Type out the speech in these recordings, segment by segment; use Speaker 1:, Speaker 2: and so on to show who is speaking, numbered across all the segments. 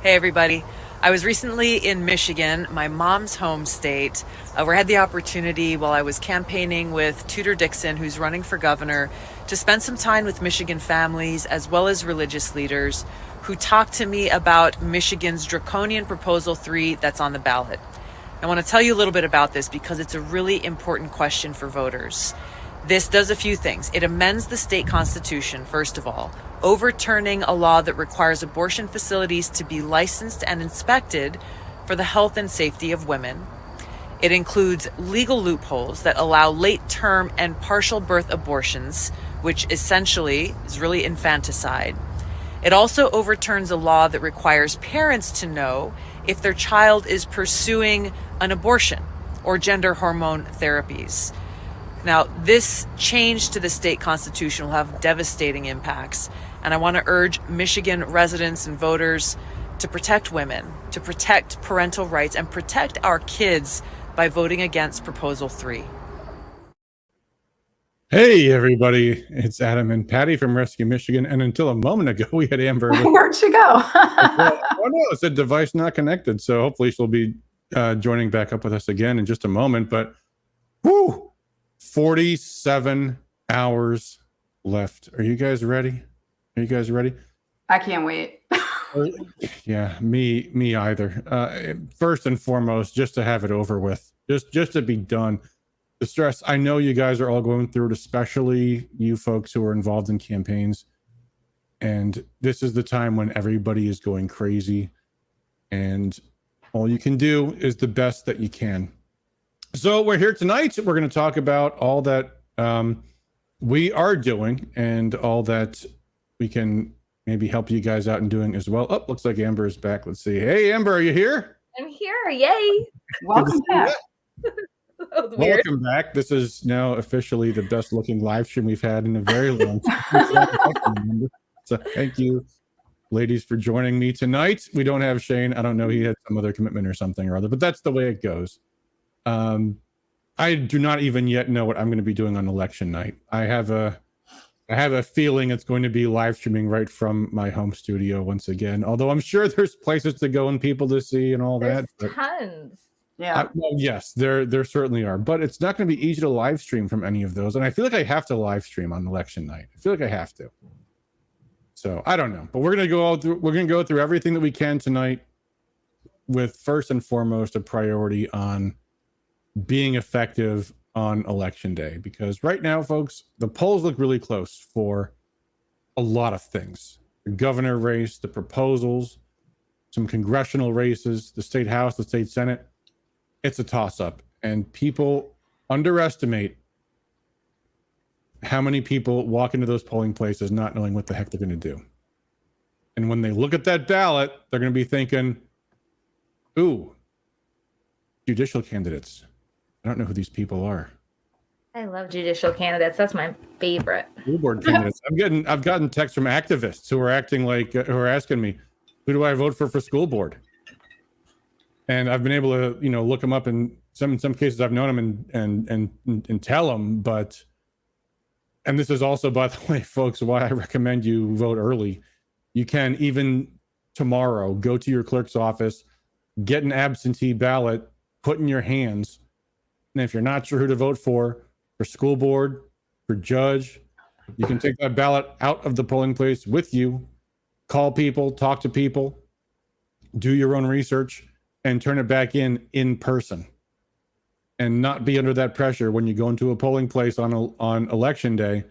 Speaker 1: Hey, everybody. I was recently in Michigan, my mom's home state, where I had the opportunity while I was campaigning with Tudor Dixon, who's running for governor, to spend some time with Michigan families as well as religious leaders who talked to me about Michigan's draconian Proposal 3 that's on the ballot. I want to tell you a little bit about this because it's a really important question for voters. This does a few things. It amends the state constitution, first of all, overturning a law that requires abortion facilities to be licensed and inspected for the health and safety of women. It includes legal loopholes that allow late-term and partial birth abortions, which essentially is really infanticide. It also overturns a law that requires parents to know if their child is pursuing an abortion or gender hormone therapies. Now, this change to the state constitution will have devastating impacts, and I want to urge Michigan residents and voters to protect women, to protect parental rights, and protect our kids by voting against Proposal 3.
Speaker 2: Hey, everybody. It's Adam and Patty from Rescue Michigan, and until a moment ago, we had Amber.
Speaker 3: Where'd she go?
Speaker 2: Oh, no, it said device not connected, so hopefully she'll be joining back up with us again in just a moment, but whoo! 47 hours left. Are you guys ready?
Speaker 3: I can't wait.
Speaker 2: Yeah, me either. First and foremost, just to have it over with, just to be done. The stress, I know you guys are all going through it, especially you folks who are involved in campaigns. And this is the time when everybody is going crazy. And all you can do is the best that you can. So we're here tonight. We're going to talk about all that we are doing and all that we can maybe help you guys out in doing as well. Oh, looks like Amber is back. Let's see. Hey, Amber, are you here?
Speaker 4: I'm here. Yay.
Speaker 3: Welcome back.
Speaker 2: Welcome back. This is now officially the best looking live stream we've had in a very long time. So thank you, ladies, for joining me tonight. We don't have Shane. I don't know. He had some other commitment or something or other, but that's the way it goes. I do not even yet know what I'm going to be doing on election night. I have a feeling it's going to be live streaming right from my home studio once again, although I'm sure there's places to go and people to see and all
Speaker 4: There's
Speaker 2: that.
Speaker 4: tons.
Speaker 3: Yeah.
Speaker 2: Well, yes, there certainly are, but it's not going to be easy to live stream from any of those. And I feel like I have to live stream on election night. I feel like I have to. So I don't know, but we're going to go through everything that we can tonight with first and foremost a priority on being effective on election day, because right now, folks, the polls look really close for a lot of things. The governor race, the proposals, some congressional races, the state house, the state senate. It's a toss-up, and people underestimate how many people walk into those polling places not knowing what the heck they're going to do. And when they look at that ballot, they're going to be thinking, ooh, judicial candidates. I don't know who these people are.
Speaker 4: I love judicial candidates. That's my favorite.
Speaker 2: School board candidates. I've gotten texts from activists who are acting like who are asking me, who do I vote for school board? And I've been able to, look them up, and in some cases I've known them and tell them. And this is also, by the way, folks, why I recommend you vote early. You can even tomorrow go to your clerk's office, get an absentee ballot, put in your hands. And if you're not sure who to vote for school board, for judge, you can take that ballot out of the polling place with you, call people, talk to people, do your own research, and turn it back in person. And not be under that pressure when you go into a polling place on election day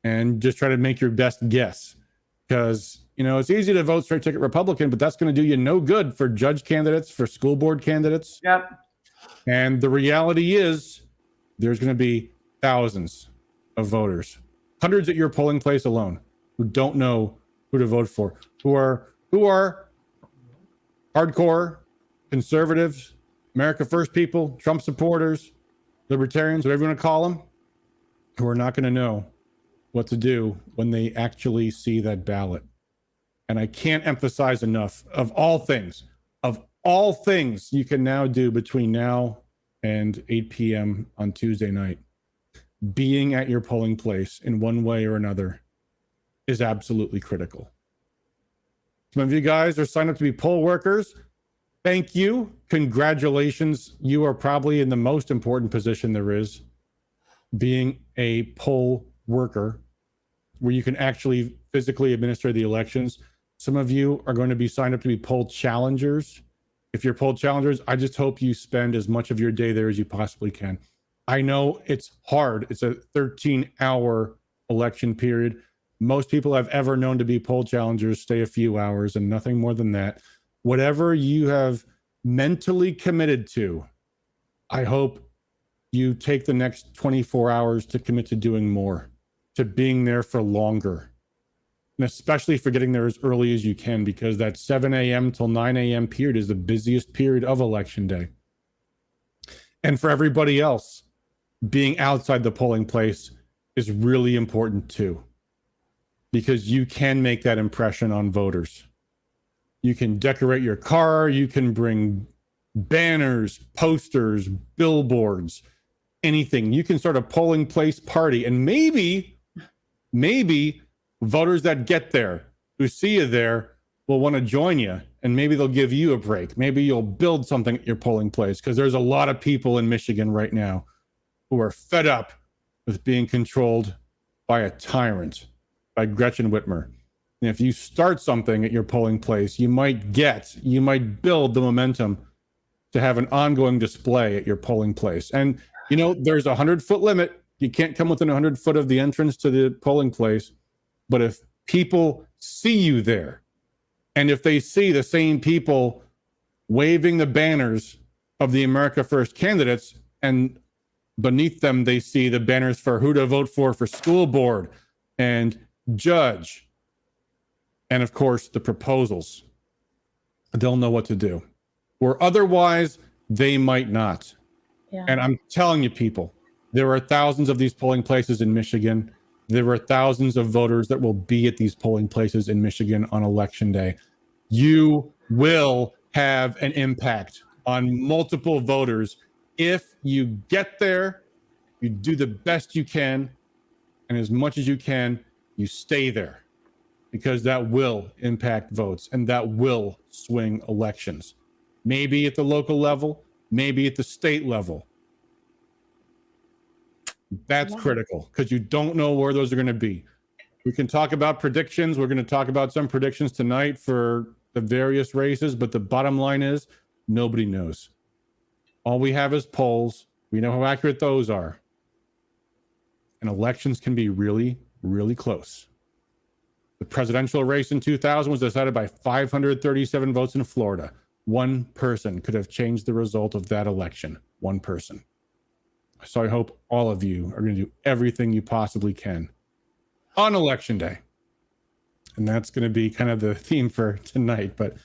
Speaker 2: and just try to make your best guess. Because, it's easy to vote straight ticket Republican, but that's going to do you no good for judge candidates, for school board candidates.
Speaker 3: Yep.
Speaker 2: And the reality is there's going to be thousands of voters, hundreds at your polling place alone, who don't know who to vote for, who are hardcore conservatives, America First people, Trump supporters, libertarians, whatever you want to call them, who are not going to know what to do when they actually see that ballot. And I can't emphasize enough, of all things you can now do between now and 8 p.m. on Tuesday night, being at your polling place in one way or another is absolutely critical. Some of you guys are signed up to be poll workers. Thank you. Congratulations. You are probably in the most important position there is, being a poll worker, where you can actually physically administer the elections. Some of you are going to be signed up to be poll challengers. If you're poll challengers, I just hope you spend as much of your day there as you possibly can. I know it's hard. It's a 13-hour election period. Most people I've ever known to be poll challengers stay a few hours and nothing more than that. Whatever you have mentally committed to, I hope you take the next 24 hours to commit to doing more, to being there for longer, and especially for getting there as early as you can, because that 7 a.m. till 9 a.m. period is the busiest period of election day. And for everybody else, being outside the polling place is really important too, because you can make that impression on voters. You can decorate your car, you can bring banners, posters, billboards, anything. You can start a polling place party, and maybe voters that get there, who see you there, will want to join you, and maybe they'll give you a break. Maybe you'll build something at your polling place, because there's a lot of people in Michigan right now who are fed up with being controlled by a tyrant, by Gretchen Whitmer. And if you start something at your polling place, you might build the momentum to have an ongoing display at your polling place. And, there's a 100-foot limit. You can't come within 100 foot of the entrance to the polling place. But if people see you there, and if they see the same people waving the banners of the America First candidates, and beneath them they see the banners for who to vote for school board and judge, and of course the proposals, they'll know what to do. Or otherwise, they might not. Yeah. And I'm telling you, people, there are thousands of these polling places in Michigan. There are thousands of voters that will be at these polling places in Michigan on election day. You will have an impact on multiple voters if you get there, you do the best you can, and as much as you can, you stay there, because that will impact votes and that will swing elections. Maybe at the local level, maybe at the state level. That's critical, because you don't know where those are going to be. We can talk about predictions. We're going to talk about some predictions tonight for the various races, but the bottom line is nobody knows. All we have is polls. We know how accurate those are. And elections can be really, really close. The presidential race in 2000 was decided by 537 votes in Florida. One person could have changed the result of that election. One person. So I hope all of you are going to do everything you possibly can on election day. And that's going to be kind of the theme for tonight. But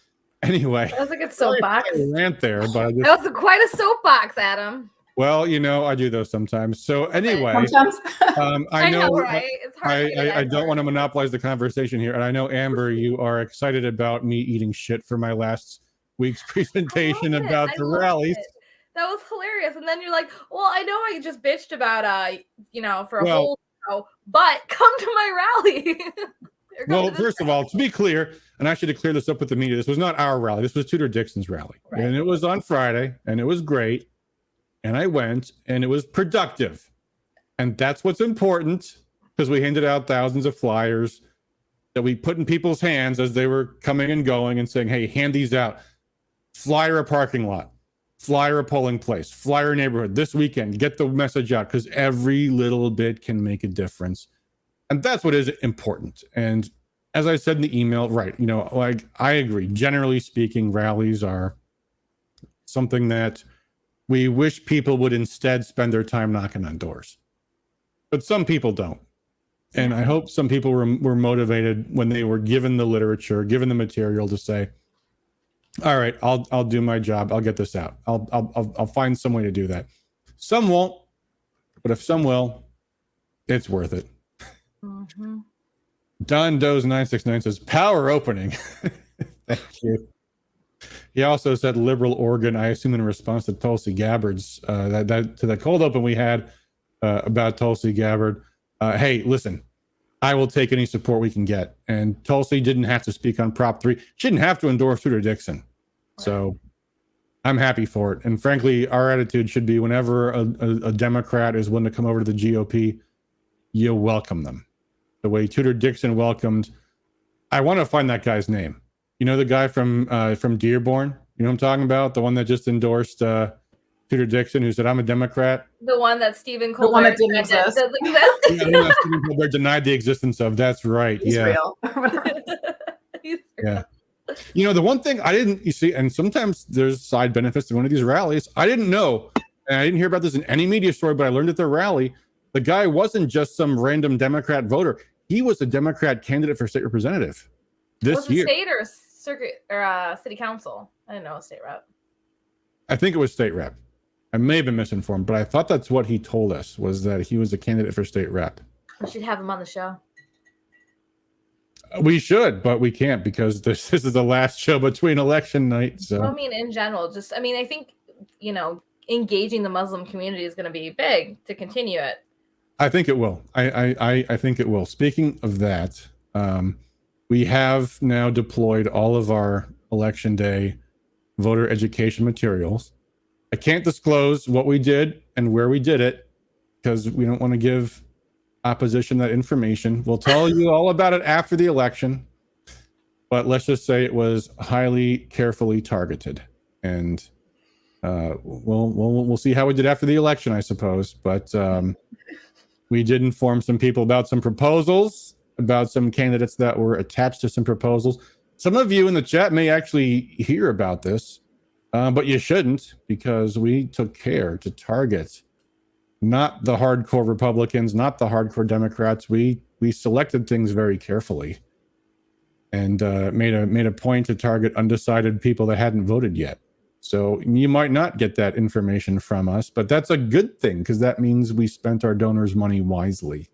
Speaker 2: anyway.
Speaker 4: That was a good soapbox.
Speaker 2: Rant there, but
Speaker 4: that was quite a soapbox, Adam.
Speaker 2: Well, I do those sometimes. So anyway, I know, right? It's hard I don't want to monopolize the conversation here. And I know, Amber, you are excited about me eating shit for my last week's presentation about the rallies.
Speaker 4: That was hilarious. And then you're like, well, I know I just bitched about, for a whole show, but come to my rally.
Speaker 2: Well, first of all, to be clear, and I should have cleared this up with the media, this was not our rally. This was Tudor Dixon's rally. Right. And it was on Friday, and it was great. And I went, and it was productive. And that's what's important, because we handed out thousands of flyers that we put in people's hands as they were coming and going and saying, hey, hand these out. Flyer a parking lot. Flyer a polling place. Flyer a neighborhood this weekend. Get the message out, because every little bit can make a difference. And that's what is important. And as I said in the email, right, I agree. Generally speaking, rallies are something that we wish people would instead spend their time knocking on doors. But some people don't. And I hope some people were motivated when they were given the literature, given the material to say, all right, I'll do my job. I'll get this out. I'll find some way to do that. Some won't, but if some will, it's worth it. Mm-hmm. Don Doe's 969 says power opening. Thank you. He also said liberal organ, I assume in response to Tulsi Gabbard's to the cold open we had about Tulsi Gabbard. Hey, listen, I will take any support we can get. And Tulsi didn't have to speak on Prop 3. She didn't have to endorse Tudor Dixon. Right. So I'm happy for it. And frankly, our attitude should be whenever a Democrat is willing to come over to the GOP, you welcome them. The way Tudor Dixon welcomed, I want to find that guy's name. You know, the guy from Dearborn? You know what I'm talking about? The one that just endorsed Tudor Dixon, who said, I'm a Democrat.
Speaker 4: The one that Stephen Colbert
Speaker 3: the one that didn't exist.
Speaker 2: Yeah, Stephen Colbert denied the existence of. That's right.
Speaker 3: He's real.
Speaker 4: He's
Speaker 2: yeah. You know, the one thing I didn't, you see, and sometimes there's side benefits to one of these rallies. I didn't know, and I didn't hear about this in any media story, but I learned at the rally, the guy wasn't just some random Democrat voter. He was a Democrat candidate for state representative this year.
Speaker 4: State or circuit or city council? I didn't know state rep.
Speaker 2: I think it was state rep. I may have been misinformed, but I thought that's what he told us, was that he was a candidate for state rep.
Speaker 4: We should have him on the show.
Speaker 2: We should, but we can't because this is the last show between election night. So
Speaker 4: well, I mean, in general, I think, engaging the Muslim community is going to be big to continue it.
Speaker 2: I think it will. I think it will. Speaking of that, we have now deployed all of our election day voter education materials. I can't disclose what we did and where we did it because we don't want to give opposition that information. We'll tell you all about it after the election, but let's just say it was highly carefully targeted, and we'll see how we did after the election, I suppose. But we did inform some people about some proposals, about some candidates that were attached to some proposals. Some of you in the chat may actually hear about this, but you shouldn't, because we took care to target not the hardcore Republicans, not the hardcore Democrats. We selected things very carefully and made a point to target undecided people that hadn't voted yet. So you might not get that information from us, but that's a good thing because that means we spent our donors' money wisely.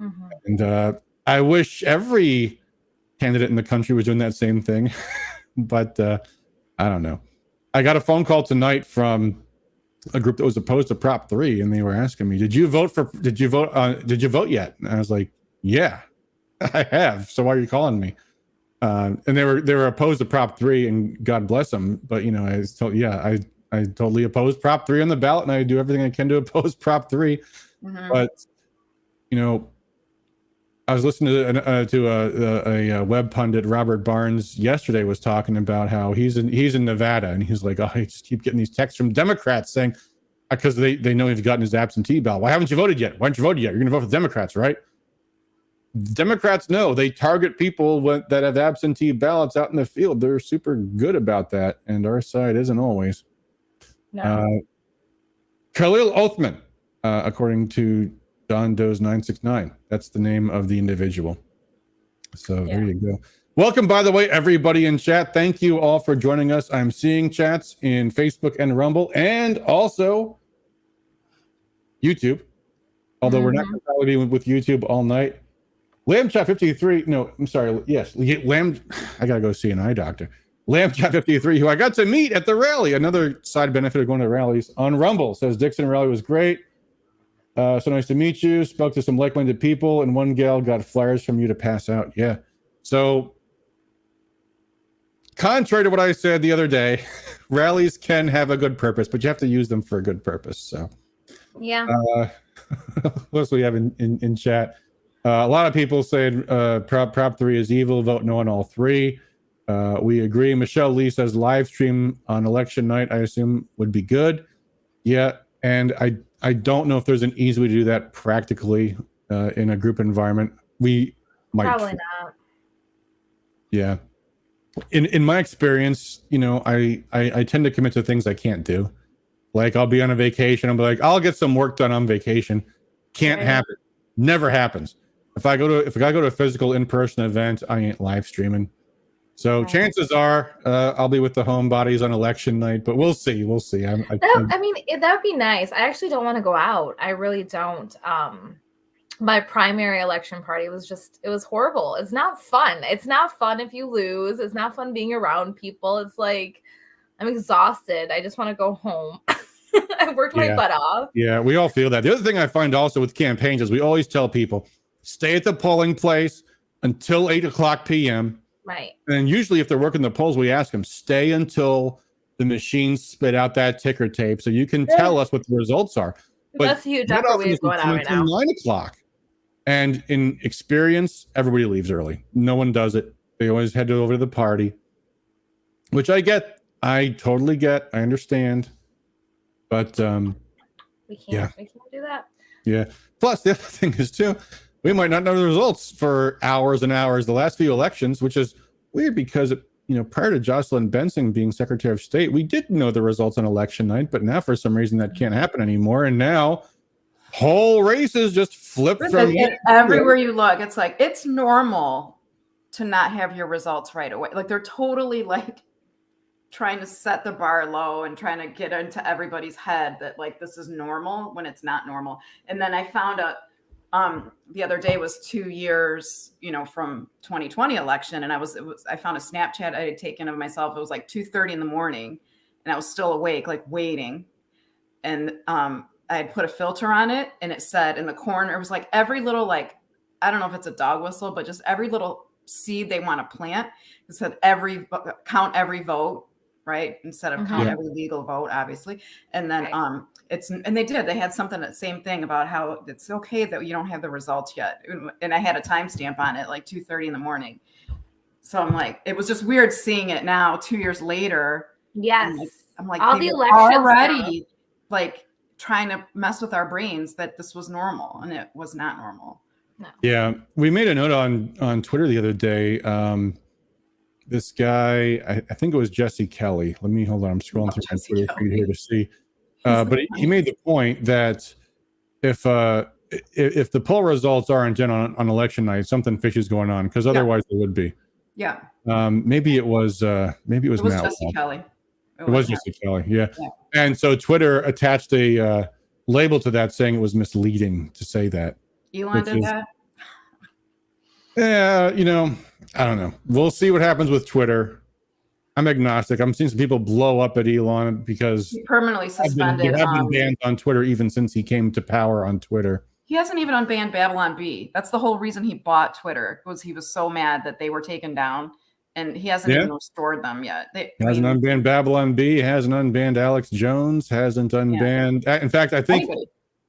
Speaker 2: Mm-hmm. And I wish every candidate in the country was doing that same thing, but I don't know. I got a phone call tonight from a group that was opposed to Prop 3, and they were asking me, did you vote yet? And I was like, yeah, I have. So why are you calling me? And they were opposed to Prop 3, and God bless them. But I totally oppose Prop 3 on the ballot, and I do everything I can to oppose Prop 3. Mm-hmm. But I was listening to a web pundit, Robert Barnes, yesterday, was talking about how he's in Nevada, and he's like, I just keep getting these texts from Democrats saying, because they know he's gotten his absentee ballot. Why haven't you voted yet? Why haven't you voted yet? You're going to vote for the Democrats, right? Democrats know they target people that have absentee ballots out in the field. They're super good about that, and our side isn't always. No. Khalil Othman, according to Don Doe's 969. That's the name of the individual. So There you go. Welcome, by the way, everybody in chat. Thank you all for joining us. I'm seeing chats in Facebook and Rumble, and also YouTube. Although we're not going to probably be with YouTube all night. Lambchat 53. No, I'm sorry. Yes, I gotta go see an eye doctor. Lambchat 53, who I got to meet at the rally. Another side benefit of going to rallies on Rumble, says Dixon rally was great. So nice to meet you. Spoke to some like-minded people, and one gal got flyers from you to pass out. Yeah. So, contrary to what I said the other day, rallies can have a good purpose, but you have to use them for a good purpose. So,
Speaker 4: yeah.
Speaker 2: What else do we have in chat? A lot of people said Prop 3 is evil. Vote no on all three. We agree. Michelle Lee says live stream on election night, I assume, would be good. Yeah, and I don't know if there's an easy way to do that practically in a group environment. We might
Speaker 4: probably not.
Speaker 2: Yeah. In my experience, I tend to commit to things I can't do. Like I'll be on a vacation. I'll be like, I'll get some work done on vacation. Can't happen. Never happens. If I go to a physical in-person event, I ain't live streaming. So chances are I'll be with the homebodies on election night, but we'll see. We'll see.
Speaker 4: That would be nice. I actually don't want to go out. I really don't. My primary election party was it was horrible. It's not fun. It's not fun if you lose. It's not fun being around people. It's like, I'm exhausted. I just want to go home. I worked my butt off.
Speaker 2: Yeah, we all feel that. The other thing I find also with campaigns is we always tell people, stay at the polling place until 8:00 p.m.
Speaker 4: Right.
Speaker 2: And usually if they're working the polls, we ask them, stay until the machines spit out that ticker tape so you can tell us what the results are. But
Speaker 4: that's a huge effort we've going out right now.
Speaker 2: 9:00. And in experience, everybody leaves early. No one does it. They always head over to the party, which I get. I totally get. I understand. But
Speaker 4: we can't do that.
Speaker 2: Yeah. Plus, the other thing is too, we might not know the results for hours and hours. The last few elections, which is weird because prior to Jocelyn Benson being Secretary of State, we did know the results on election night, but now for some reason that can't happen anymore. And now whole races just flip from
Speaker 3: everywhere you look. It's like it's normal to not have your results right away. Like they're totally like trying to set the bar low and trying to get into everybody's head that like this is normal when it's not normal. And then I found out the other day was 2 years, from 2020 election, and I found a Snapchat I had taken of myself. It was like 2:30 in the morning, and I was still awake, like waiting, and I had put a filter on it, and it said in the corner, it was like every little, like, I don't know if it's a dog whistle, but just every little seed they want to plant. It said count every vote, right? Instead of count every legal vote, obviously. And then and they had something, that same thing about how it's okay that you don't have the results yet. And I had a timestamp on it, like 2:30 in the morning. So I'm like, it was just weird seeing it now 2 years later.
Speaker 4: Yes.
Speaker 3: I'm like
Speaker 4: all the elections
Speaker 3: already like trying to mess with our brains that this was normal, and it was not normal.
Speaker 4: No.
Speaker 2: Yeah, we made a note on Twitter the other day. This guy, I think it was Jesse Kelly. Hold on, I'm scrolling through my Twitter feed here to see. But he made the point that if the poll results aren't in on election night, something fishy is going on, because otherwise it would be.
Speaker 3: Yeah.
Speaker 2: Maybe it was Matt
Speaker 3: Jesse Kelly.
Speaker 2: It was Jesse Kelly. Yeah. And so Twitter attached a label to that saying it was misleading to say that.
Speaker 3: Elon did that?
Speaker 2: Yeah, I don't know. We'll see what happens with Twitter. I'm agnostic. I'm seeing some people blow up at Elon because
Speaker 3: he permanently suspended.
Speaker 2: He have been banned on Twitter even since he came to power on Twitter.
Speaker 3: He hasn't even unbanned Babylon Bee. That's the whole reason he bought Twitter, was he was so mad that they were taken down, and he hasn't even restored them yet. He hasn't
Speaker 2: unbanned Babylon Bee, hasn't unbanned Alex Jones, hasn't unbanned. In fact, I think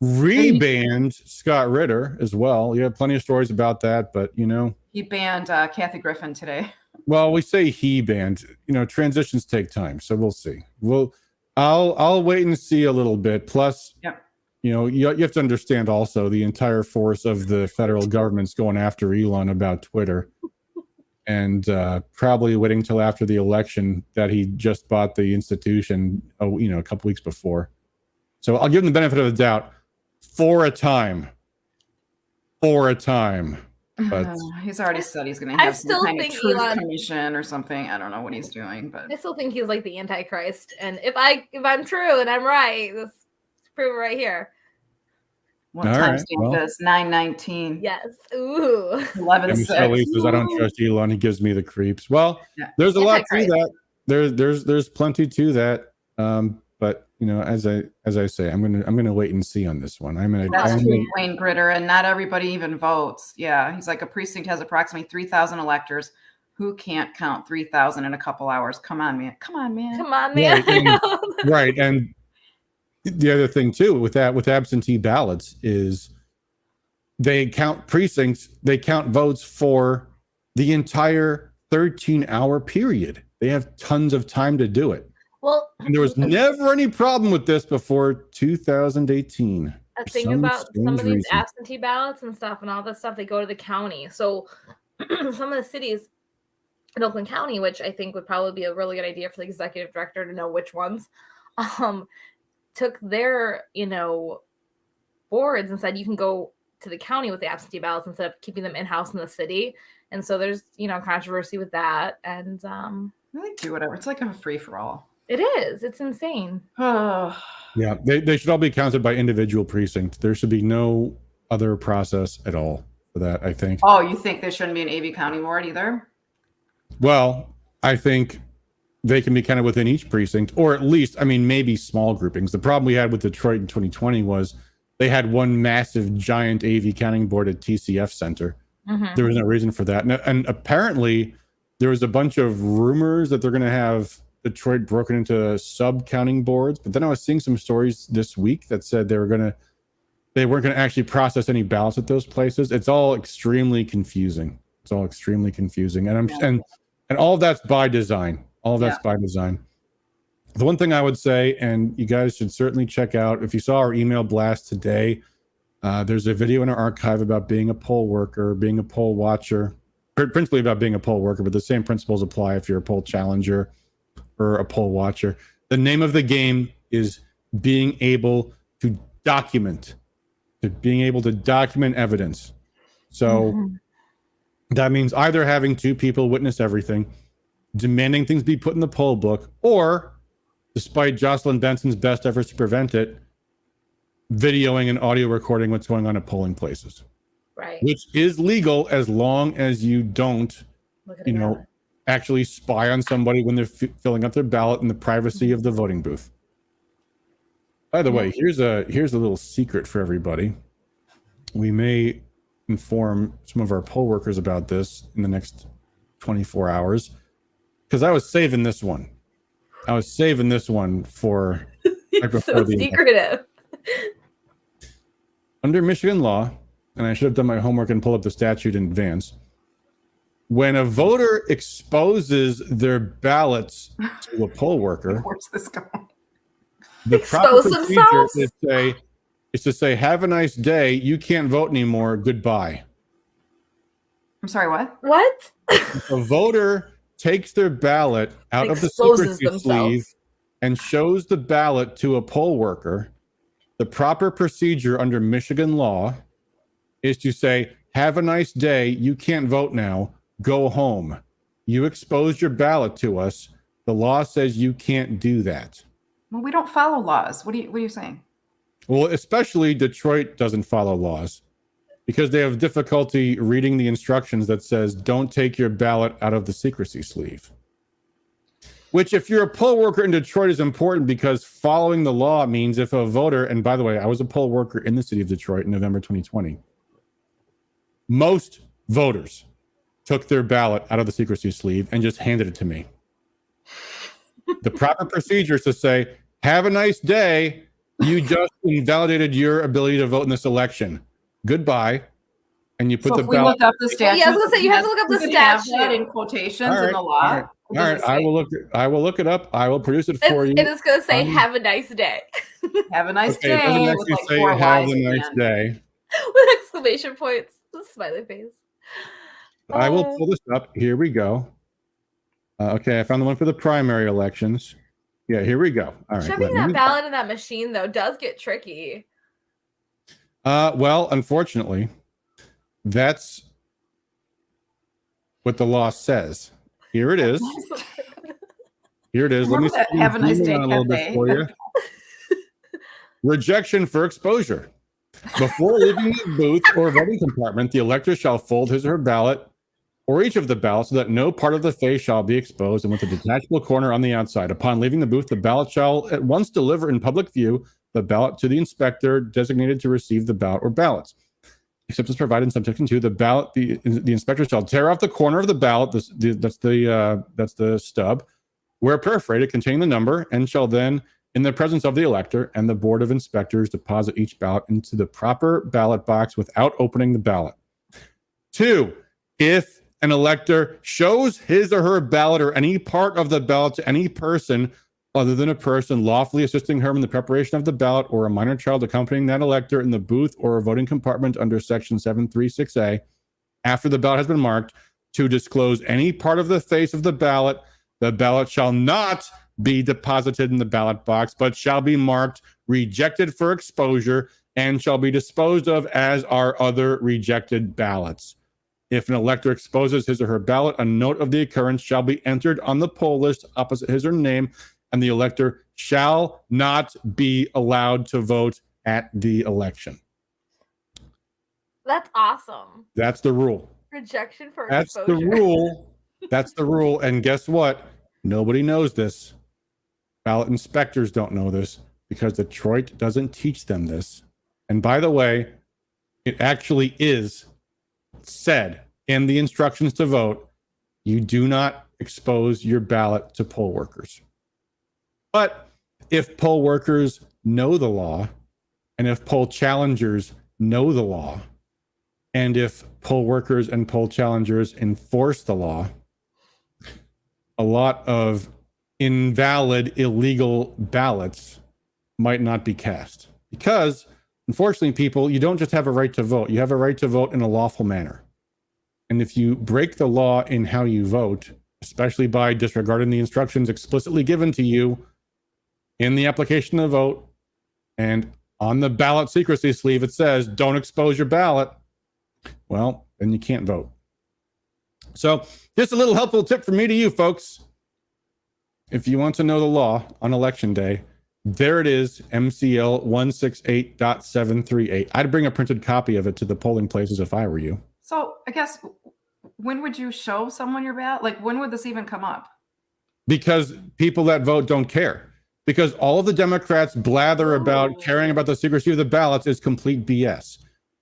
Speaker 2: rebanned Scott Ritter as well. You have plenty of stories about that, but
Speaker 3: he banned Kathy Griffin today.
Speaker 2: Well, we say he banned. Transitions take time, so we'll see. I'll wait and see a little bit. Plus, you have to understand also the entire force of the federal government's going after Elon about Twitter, and probably waiting till after the election that he just bought the institution. A couple weeks before. So I'll give him the benefit of the doubt for a time. But
Speaker 3: he's already said he's going to have some kind of truth commission or something. I don't know what he's doing, but
Speaker 4: I still think he's like the Antichrist. And if I'm true and I'm right, let's prove it right here.
Speaker 3: What time stamp this? 9:19.
Speaker 4: Yes. Ooh.
Speaker 3: 11:06.
Speaker 2: Says, I don't trust Elon. He gives me the creeps. Well, there's a lot to that. There's plenty to that. But as I say, I'm gonna wait and see on this one.
Speaker 3: That's true, Wayne Gritter, and not everybody even votes. Yeah, he's like, a precinct has approximately 3,000 electors. Who can't count 3,000 in a couple hours? Come on, man.
Speaker 2: Right, and the other thing too with absentee ballots is they count precincts. They count votes for the entire 13-hour period. They have tons of time to do it.
Speaker 4: Well,
Speaker 2: and there was never any problem with this before 2018.
Speaker 4: A thing about some of these absentee ballots and stuff and all this stuff, they go to the county. So some of the cities in Oakland County, which I think would probably be a really good idea for the executive director to know which ones, took their, boards and said you can go to the county with the absentee ballots instead of keeping them in-house in the city. And so there's, controversy with that. And
Speaker 3: they do whatever. It's like a free-for-all.
Speaker 4: It is. It's insane.
Speaker 2: Yeah, they should all be counted by individual precinct. There should be no other process at all for that, I think.
Speaker 3: Oh, you think there shouldn't be an AV County board either?
Speaker 2: Well, I think they can be counted within each precinct, or at least, maybe small groupings. The problem we had with Detroit in 2020 was they had one massive giant AV counting board at TCF Center.
Speaker 4: Mhm.
Speaker 2: There was no reason for that. And apparently there was a bunch of rumors that they're going to have Detroit broken into sub counting boards. But then I was seeing some stories this week that said they weren't going to actually process any ballots at those places. It's all extremely confusing. And all of that's by design. By design. The one thing I would say, and you guys should certainly check out, if you saw our email blast today, there's a video in our archive about being a poll worker, being a poll watcher, principally about being a poll worker, but the same principles apply if you're a poll challenger or a poll watcher. The name of the game is being able to document evidence. So that means either having two people witness everything, demanding things be put in the poll book, or, despite Jocelyn Benson's best efforts to prevent it, videoing and audio recording what's going on at polling places.
Speaker 4: Right.
Speaker 2: Which is legal as long as you don't, actually spy on somebody when they're filling out their ballot in the privacy of the voting booth. By the way, here's a little secret for everybody. We may inform some of our poll workers about this in the next 24 hours, because I was saving this one. For right before
Speaker 4: so secretive.
Speaker 2: Under Michigan law, and I should have done my homework and pull up the statute in advance, when a voter exposes their ballots to a poll worker,
Speaker 3: where's this going?
Speaker 2: the proper procedure is to say, have a nice day, you can't vote anymore, goodbye.
Speaker 3: I'm sorry, what?
Speaker 4: What?
Speaker 2: A voter takes their ballot out of the secrecy sleeve and shows the ballot to a poll worker. The proper procedure under Michigan law is to say, have a nice day, you can't vote now, go home. You exposed your ballot to us. The law says you can't do that.
Speaker 3: Well, we don't follow laws. What are you saying?
Speaker 2: Well, especially Detroit doesn't follow laws because they have difficulty reading the instructions that says don't take your ballot out of the secrecy sleeve. Which, if you're a poll worker in Detroit, is important because following the law means if a voter, and by the way, I was a poll worker in the city of Detroit in November 2020, most voters took their ballot out of the secrecy sleeve and just handed it to me. The proper procedure is to say, have a nice day. You just invalidated your ability to vote in this election. Goodbye. And you put the ballot.
Speaker 3: Look up the statute.
Speaker 4: Yeah, I was gonna say you have to look up the statute
Speaker 3: in quotations in the law.
Speaker 2: All right. I will look it up. I will produce it for you.
Speaker 4: And it's gonna say have a nice day.
Speaker 3: Have a nice
Speaker 2: day.
Speaker 3: It doesn't
Speaker 2: actually say have a nice day.
Speaker 4: With exclamation points. Smiley face.
Speaker 2: I will pull this up. Here we go. Okay, I found the one for the primary elections. Yeah, here we go. All right.
Speaker 4: Shoving that ballot in that machine, though, does get tricky.
Speaker 2: Well, unfortunately, that's what the law says. Here it is. Here it is. Let me
Speaker 3: have a nice day,
Speaker 2: a little bit for you. Rejection for exposure. Before leaving the booth or voting compartment, the elector shall fold his or her ballot or each of the ballots so that no part of the face shall be exposed and with a detachable corner on the outside. Upon leaving the booth, the ballot shall at once deliver in public view the ballot to the inspector designated to receive the ballot or ballots. Except as provided in subsection 2, the ballot, the inspector shall tear off the corner of the ballot, that's the stub, where perforated, containing the number, and shall then, in the presence of the elector and the board of inspectors, deposit each ballot into the proper ballot box without opening the ballot. 2, if an elector shows his or her ballot or any part of the ballot to any person other than a person lawfully assisting her in the preparation of the ballot or a minor child accompanying that elector in the booth or a voting compartment under section 736A, after the ballot has been marked, to disclose any part of the face of the ballot shall not be deposited in the ballot box, but shall be marked rejected for exposure and shall be disposed of as are other rejected ballots. If an elector exposes his or her ballot, a note of the occurrence shall be entered on the poll list opposite his or her name, and the elector shall not be allowed to vote at the election.
Speaker 4: That's awesome.
Speaker 2: That's the rule.
Speaker 4: Rejection for
Speaker 2: That's
Speaker 4: exposure.
Speaker 2: the rule. That's the rule. And guess what? Nobody knows this. Ballot inspectors don't know this because Detroit doesn't teach them this. And by the way, it actually is said in the instructions to vote, you do not expose your ballot to poll workers. But if poll workers know the law, and if poll challengers know the law, and if poll workers and poll challengers enforce the law, a lot of invalid, illegal ballots might not be cast. Because, unfortunately, people, you don't just have a right to vote. You have a right to vote in a lawful manner. And if you break the law in how you vote, especially by disregarding the instructions explicitly given to you in the application to vote, and on the ballot secrecy sleeve, it says, don't expose your ballot, well, then you can't vote. So just a little helpful tip from me to you folks. If you want to know the law on election day, there it is, MCL 168.738. I'd bring a printed copy of it to the polling places if I were you.
Speaker 3: So I guess, when would you show someone your ballot? Like, when would this even come up?
Speaker 2: Because people that vote don't care. Because all of the Democrats blather about caring about the secrecy of the ballots is complete BS.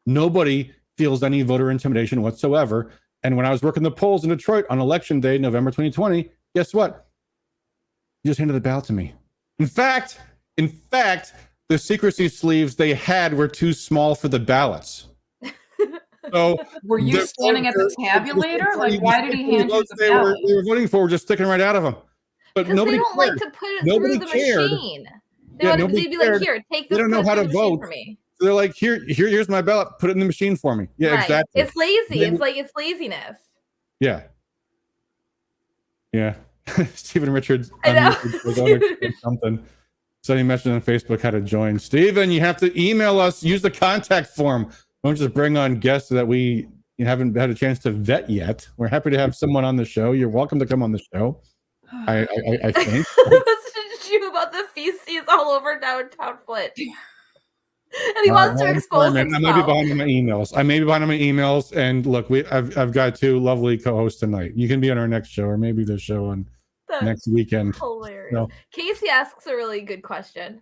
Speaker 2: Nobody feels any voter intimidation whatsoever. And when I was working the polls in Detroit on election day, November 2020, guess what? You just handed the ballot to me. In fact, the secrecy sleeves they had were too small for the ballots. So
Speaker 3: were you standing at the tabulator? Like, why did he hand you the ballot?
Speaker 2: They were voting for were just sticking right out of them. But
Speaker 4: Because
Speaker 2: nobody
Speaker 4: they don't
Speaker 2: cared.
Speaker 4: like to put it
Speaker 2: Nobody
Speaker 4: through the
Speaker 2: cared.
Speaker 4: machine.
Speaker 2: Yeah,
Speaker 4: They'd be like, here, take this.
Speaker 2: They don't know how to vote
Speaker 4: For me.
Speaker 2: So they're like, here's my ballot. Put it in the machine for me. Yeah,
Speaker 4: right.
Speaker 2: exactly.
Speaker 4: It's lazy. It's laziness.
Speaker 2: Yeah. Yeah. Stephen Richards
Speaker 4: I know.
Speaker 2: was on something. Somebody mentioned on Facebook how to join. Stephen, you have to email us. Use the contact form. Don't just bring on guests that we haven't had a chance to vet yet. We're happy to have someone on the show. You're welcome to come on the show. I think.
Speaker 4: Listen to you about the feces all over downtown Flint. And he wants to expose himself.
Speaker 2: I may be behind on my emails. And look, I've got two lovely co-hosts tonight. You can be on our next show, or maybe the show on next weekend.
Speaker 4: Hilarious.
Speaker 2: No.
Speaker 4: Casey asks a really good question.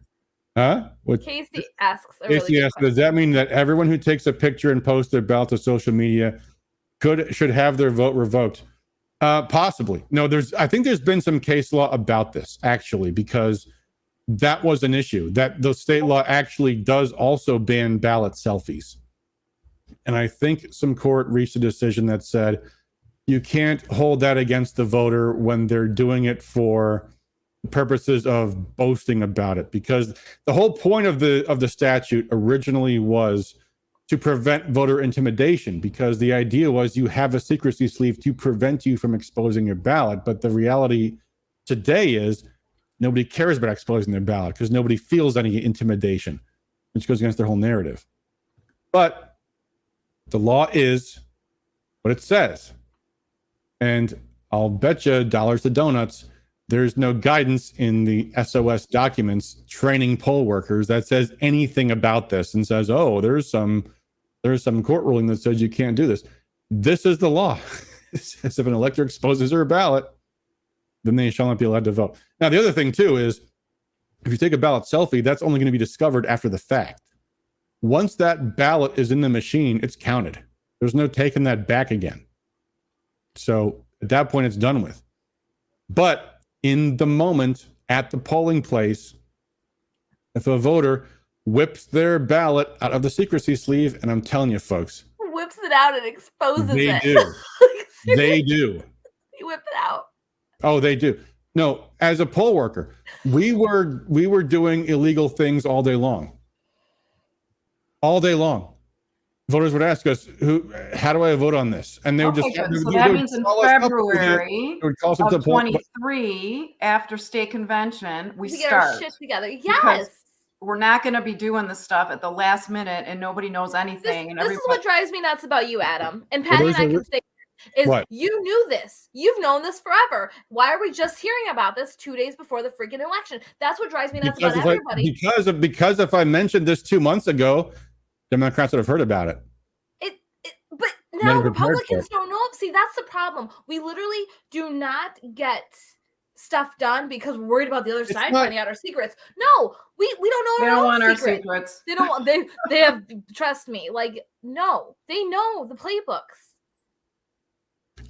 Speaker 2: Huh?
Speaker 4: Casey asks a
Speaker 2: Casey
Speaker 4: really
Speaker 2: asks, does that mean that everyone who takes a picture and posts their ballot to social media should have their vote revoked? Possibly. No, I think there's been some case law about this, actually, because that was an issue. That the state law actually does also ban ballot selfies. And I think some court reached a decision that said you can't hold that against the voter when they're doing it for purposes of boasting about it, because the whole point of the statute originally was to prevent voter intimidation, because the idea was you have a secrecy sleeve to prevent you from exposing your ballot. But the reality today is nobody cares about exposing their ballot because nobody feels any intimidation, which goes against their whole narrative. But the law is what it says. And I'll bet you dollars to donuts, there's no guidance in the SOS documents training poll workers that says anything about this and says, oh, there's some court ruling that says you can't do this. This is the law. It says if an elector exposes her ballot, then they shall not be allowed to vote. Now, the other thing, too, is if you take a ballot selfie, that's only going to be discovered after the fact. Once that ballot is in the machine, it's counted. There's no taking that back again. So at that point, it's done with. But in the moment at the polling place, if a voter whips their ballot out of the secrecy sleeve, and I'm telling you, folks,
Speaker 4: whips it out and exposes
Speaker 2: they
Speaker 4: it.
Speaker 2: Do. They do.
Speaker 4: They whip it out.
Speaker 2: Oh, they do. No, as a poll worker, we were doing illegal things all day long. All day long. Voters would ask us, how do I vote on this? And they would just...
Speaker 3: Good. So that means in February of 23, after state convention, we
Speaker 4: get
Speaker 3: start.
Speaker 4: Our shit together. Yes.
Speaker 3: Because we're not going to be doing this stuff at the last minute and nobody knows anything.
Speaker 4: This is what drives me nuts about you, Adam. And Patty and I can say is what? You knew this. You've known this forever. Why are we just hearing about this 2 days before the freaking election? That's what drives me nuts about everybody.
Speaker 2: Because if I mentioned this 2 months ago, Democrats would have heard about it.
Speaker 4: But now Republicans don't know. See, that's the problem. We literally do not get stuff done because we're worried about the other side
Speaker 2: not-
Speaker 4: finding out our secrets. No, we don't know
Speaker 3: They
Speaker 4: our
Speaker 3: don't
Speaker 4: own
Speaker 3: want our
Speaker 4: secrets.
Speaker 3: secrets.
Speaker 4: They don't want they have trust me. Like no, they know the playbooks.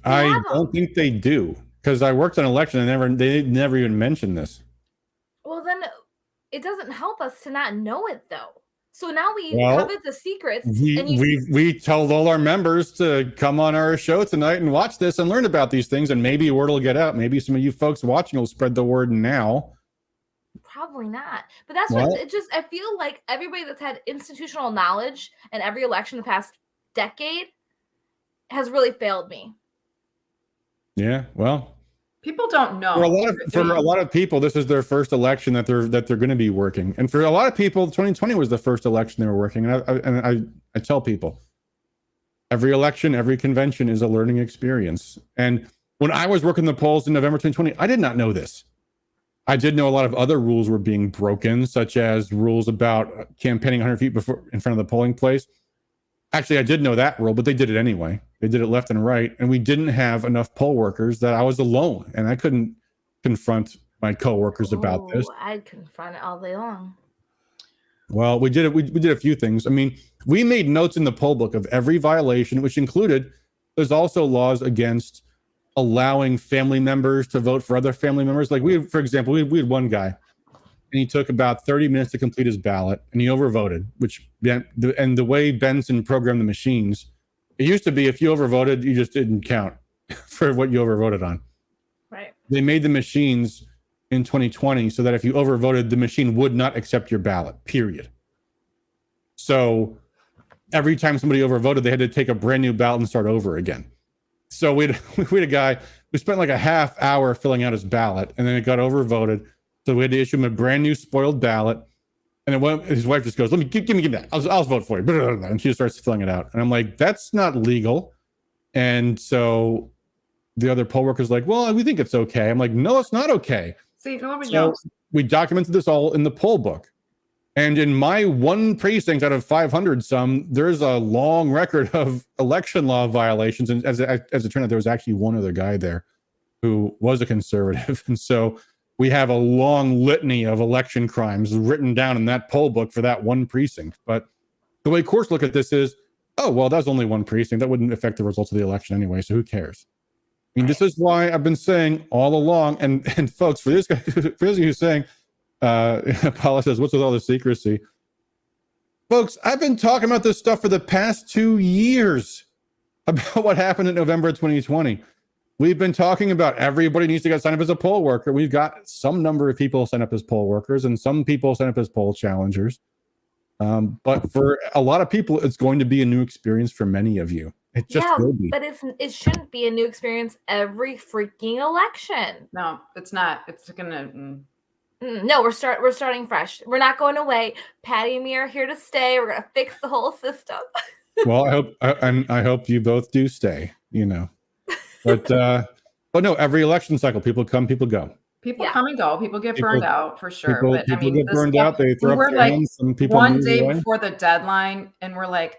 Speaker 2: I
Speaker 4: have
Speaker 2: don't
Speaker 4: them.
Speaker 2: think they do, because I worked on election and they never even mentioned this.
Speaker 4: Well, then it doesn't help us to not know it though. So now we
Speaker 2: Well,
Speaker 4: covet the secrets, and
Speaker 2: We told all our members to come on our show tonight and watch this and learn about these things, and maybe word will get out. Maybe some of you folks watching will spread the word now.
Speaker 4: probably not. But that's
Speaker 2: Well-
Speaker 4: what it just. I feel like everybody that's had institutional knowledge in every election the past decade has really failed me.
Speaker 2: Yeah, well,
Speaker 3: People don't know.
Speaker 2: for a lot of people, this is their first election that they're going to be working, and for a lot of people, 2020 was the first election they were working. And I tell people, every election, every convention is a learning experience. And when I was working the polls in November 2020, I did not know this. I did know a lot of other rules were being broken, such as rules about campaigning 100 feet in front of the polling place. Actually, I did know that rule, but they did it anyway. They did it left and right, and we didn't have enough poll workers that I was alone, and I couldn't confront my coworkers about this.
Speaker 4: I'd confront it all day long.
Speaker 2: Well, we did it. We did a few things. I mean, we made notes in the poll book of every violation, which included there's also laws against allowing family members to vote for other family members. Like for example, we had one guy, and he took about 30 minutes to complete his ballot, and he overvoted, and the way Benson programmed the machines, it used to be if you overvoted, you just didn't count for what you overvoted on.
Speaker 4: Right.
Speaker 2: They made the machines in 2020 so that if you overvoted, the machine would not accept your ballot, period. So every time somebody overvoted, they had to take a brand new ballot and start over again. So we had a guy who spent like a half hour filling out his ballot, and then it got overvoted. So we had to issue him a brand new spoiled ballot. And his wife just goes, give me that. I'll vote for you. And she just starts filling it out. And I'm like, that's not legal. And so the other poll worker's like, well, we think it's okay. I'm like, no, it's not okay.
Speaker 3: See, nobody
Speaker 2: So
Speaker 3: knows.
Speaker 2: we documented this all in the poll book. And in my one precinct out of 500 some, there's a long record of election law violations. And as it turned out, there was actually one other guy there who was a conservative. And so we have a long litany of election crimes written down in that poll book for that one precinct. But the way courts look at this is, oh, well, that's only one precinct. That wouldn't affect the results of the election anyway. So who cares? I mean, this is why I've been saying all along. And folks, for this guy who's saying, Paula says, what's with all the secrecy? Folks, I've been talking about this stuff for the past 2 years about what happened in November 2020. We've been talking about everybody needs to get signed up as a poll worker. We've got some number of people sign up as poll workers and some people sign up as poll challengers. But for a lot of people, it's going to be a new experience for many of you. It just will be.
Speaker 4: But it shouldn't be a new experience every freaking election.
Speaker 3: No, it's not. It's gonna.
Speaker 4: No, we're starting fresh. We're not going away. Patty and me are here to stay. We're gonna fix the whole system.
Speaker 2: Well, I hope you both do stay. But no, every election cycle, people come, people go.
Speaker 3: People come and go. People get burned out for sure.
Speaker 2: People get burned out. They throw up their hands. Some people
Speaker 3: one
Speaker 2: move
Speaker 3: day
Speaker 2: away.
Speaker 3: before the deadline, and we're like,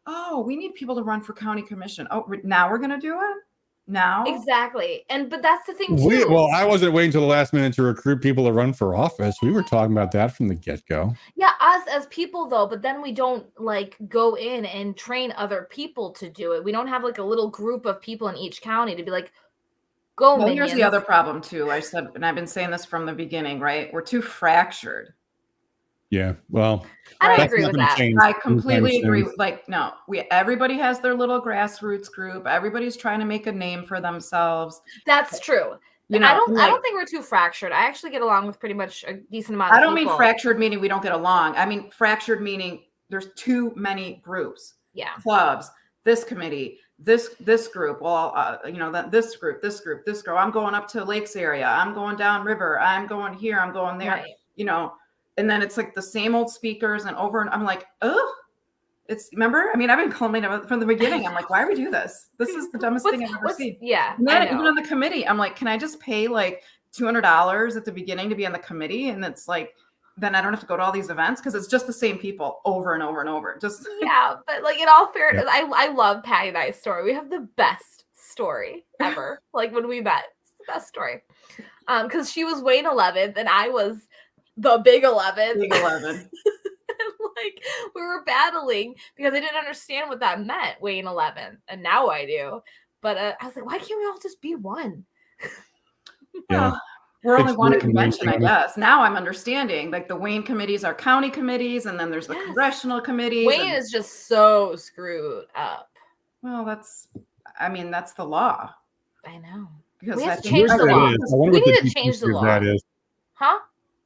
Speaker 3: "Oh, we need people to run for county commission. Oh, now we're gonna do it now."
Speaker 4: Exactly, but that's the thing too.
Speaker 2: I wasn't waiting until the last minute to recruit people to run for office. We were talking about that from the get-go.
Speaker 4: Yeah, us as people though, but then we don't go in and train other people to do it. We don't have a little group of people in each county to be like, go.
Speaker 3: Well,
Speaker 4: minions.
Speaker 3: here's the other problem too. I said, and I've been saying this from the beginning, right? We're too fractured.
Speaker 2: Yeah, well,
Speaker 4: I don't agree with that.
Speaker 3: I completely agree. No, everybody has their little grassroots group. Everybody's trying to make a name for themselves.
Speaker 4: That's true. I don't think we're too fractured. I actually get along with pretty much a decent amount of people.
Speaker 3: I don't mean fractured meaning we don't get along. I mean fractured meaning there's too many groups.
Speaker 4: Yeah.
Speaker 3: Clubs, this committee, this group. Well, this group. I'm going up to Lakes area. I'm going down river. I'm going here. I'm going there. Right. And then it's the same old speakers and over. And I'm like, oh, remember? I mean, I've been calling it from the beginning. I'm like, why do we do this? This is the dumbest thing I've ever seen.
Speaker 4: Yeah.
Speaker 3: And then even on the committee, I'm like, can I just pay $200 at the beginning to be on the committee? And it's then I don't have to go to all these events because it's just the same people over and over and over. Just
Speaker 4: yeah, but in all fairness, I love Patty and I's story. We have the best story ever. When we met, it's the best story. because she was Wayne 11th and I was the big 11th.
Speaker 3: Big 11.
Speaker 4: Like we were battling because I didn't understand what that meant, Wayne 11th, and now I do. But I was like, why can't we all just be one?
Speaker 2: Yeah.
Speaker 3: We're only
Speaker 2: It's
Speaker 3: one
Speaker 2: really
Speaker 3: convention, I
Speaker 2: amazing.
Speaker 3: guess. Now I'm understanding. Like the Wayne committees are county committees, and then there's the
Speaker 4: Yes.
Speaker 3: congressional committees.
Speaker 4: Wayne is just so screwed up.
Speaker 3: Well, that's the law.
Speaker 4: I know.
Speaker 3: Because
Speaker 4: We
Speaker 3: I
Speaker 4: have to
Speaker 3: think
Speaker 4: change the law.
Speaker 2: I wonder
Speaker 4: We
Speaker 2: what the
Speaker 4: need to
Speaker 2: deep
Speaker 4: change the
Speaker 2: history of
Speaker 4: law.
Speaker 2: that is.
Speaker 4: Huh?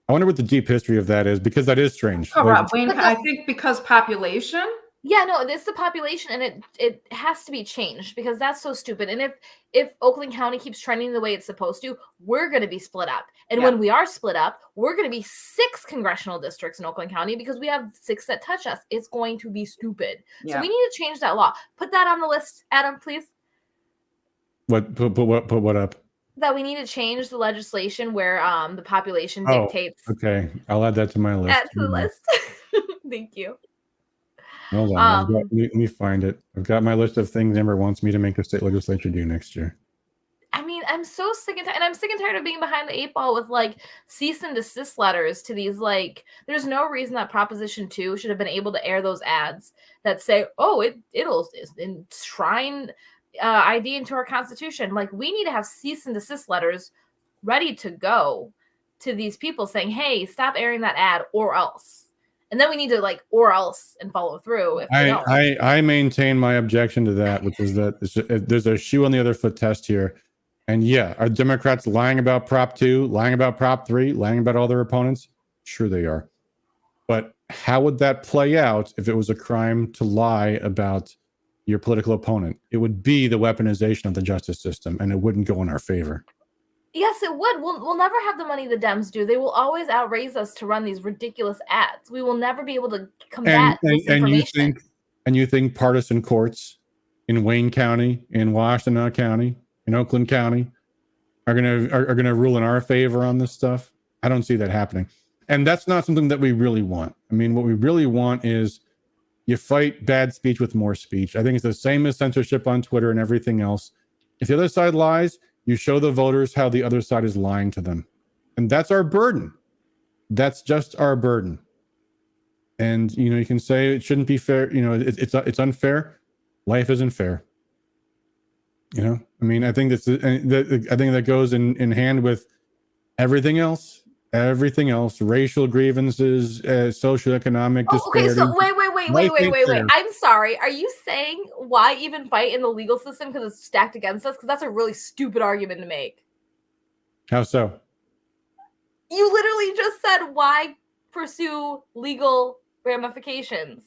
Speaker 2: I wonder what the deep history of that is, because that is strange.
Speaker 3: Oh,
Speaker 2: Like,
Speaker 3: Rob, Wayne,
Speaker 4: But
Speaker 3: I think because population.
Speaker 4: Yeah, no, it's the population, and it has to be changed because that's so stupid. And if Oakland County keeps trending the way it's supposed to, we're going to be split up. And when we are split up, we're going to be 6 congressional districts in Oakland County because we have 6 that touch us. It's going to be stupid. So we need to change that law. Put that on the list, Adam, please.
Speaker 2: Put what up?
Speaker 4: That we need to change the legislation where the population dictates.
Speaker 2: Okay, I'll add that to my list.
Speaker 4: Add to the list. Thank you.
Speaker 2: Hold on, let me find it. I've got my list of things Amber wants me to make the state legislature do next year.
Speaker 4: I mean, I'm so sick and tired, and I'm sick and tired of being behind the 8 ball with like cease and desist letters to these. Like, there's no reason that Proposition 2 should have been able to air those ads that say, "Oh, it'll enshrine ID into our Constitution." Like, we need to have cease and desist letters ready to go to these people saying, "Hey, stop airing that ad, or else." And then we need to or else and follow through. If they don't.
Speaker 2: I maintain my objection to that, which is that there's a shoe on the other foot test here. And yeah, are Democrats lying about Prop 2, lying about Prop 3, lying about all their opponents? Sure they are. But how would that play out if it was a crime to lie about your political opponent? It would be the weaponization of the justice system, and it wouldn't go in our favor.
Speaker 4: Yes, it would. We'll never have the money the Dems do. They will always outraise us to run these ridiculous ads. We will never be able to combat misinformation.
Speaker 2: And you think partisan courts in Wayne County, in Washtenaw County, in Oakland County are gonna rule in our favor on this stuff? I don't see that happening. And that's not something that we really want. I mean, what we really want is you fight bad speech with more speech. I think it's the same as censorship on Twitter and everything else. If the other side lies, you show the voters how the other side is lying to them. And that's our burden. That's just our burden. And, you can say it shouldn't be fair. It's unfair. Life isn't fair. I mean, I think I think that goes in hand with everything else, racial grievances, socioeconomic disparities.
Speaker 4: Okay, so wait. I'm sorry. Are you saying why even fight in the legal system because it's stacked against us? Because that's a really stupid argument to make.
Speaker 2: How so?
Speaker 4: You literally just said why pursue legal ramifications?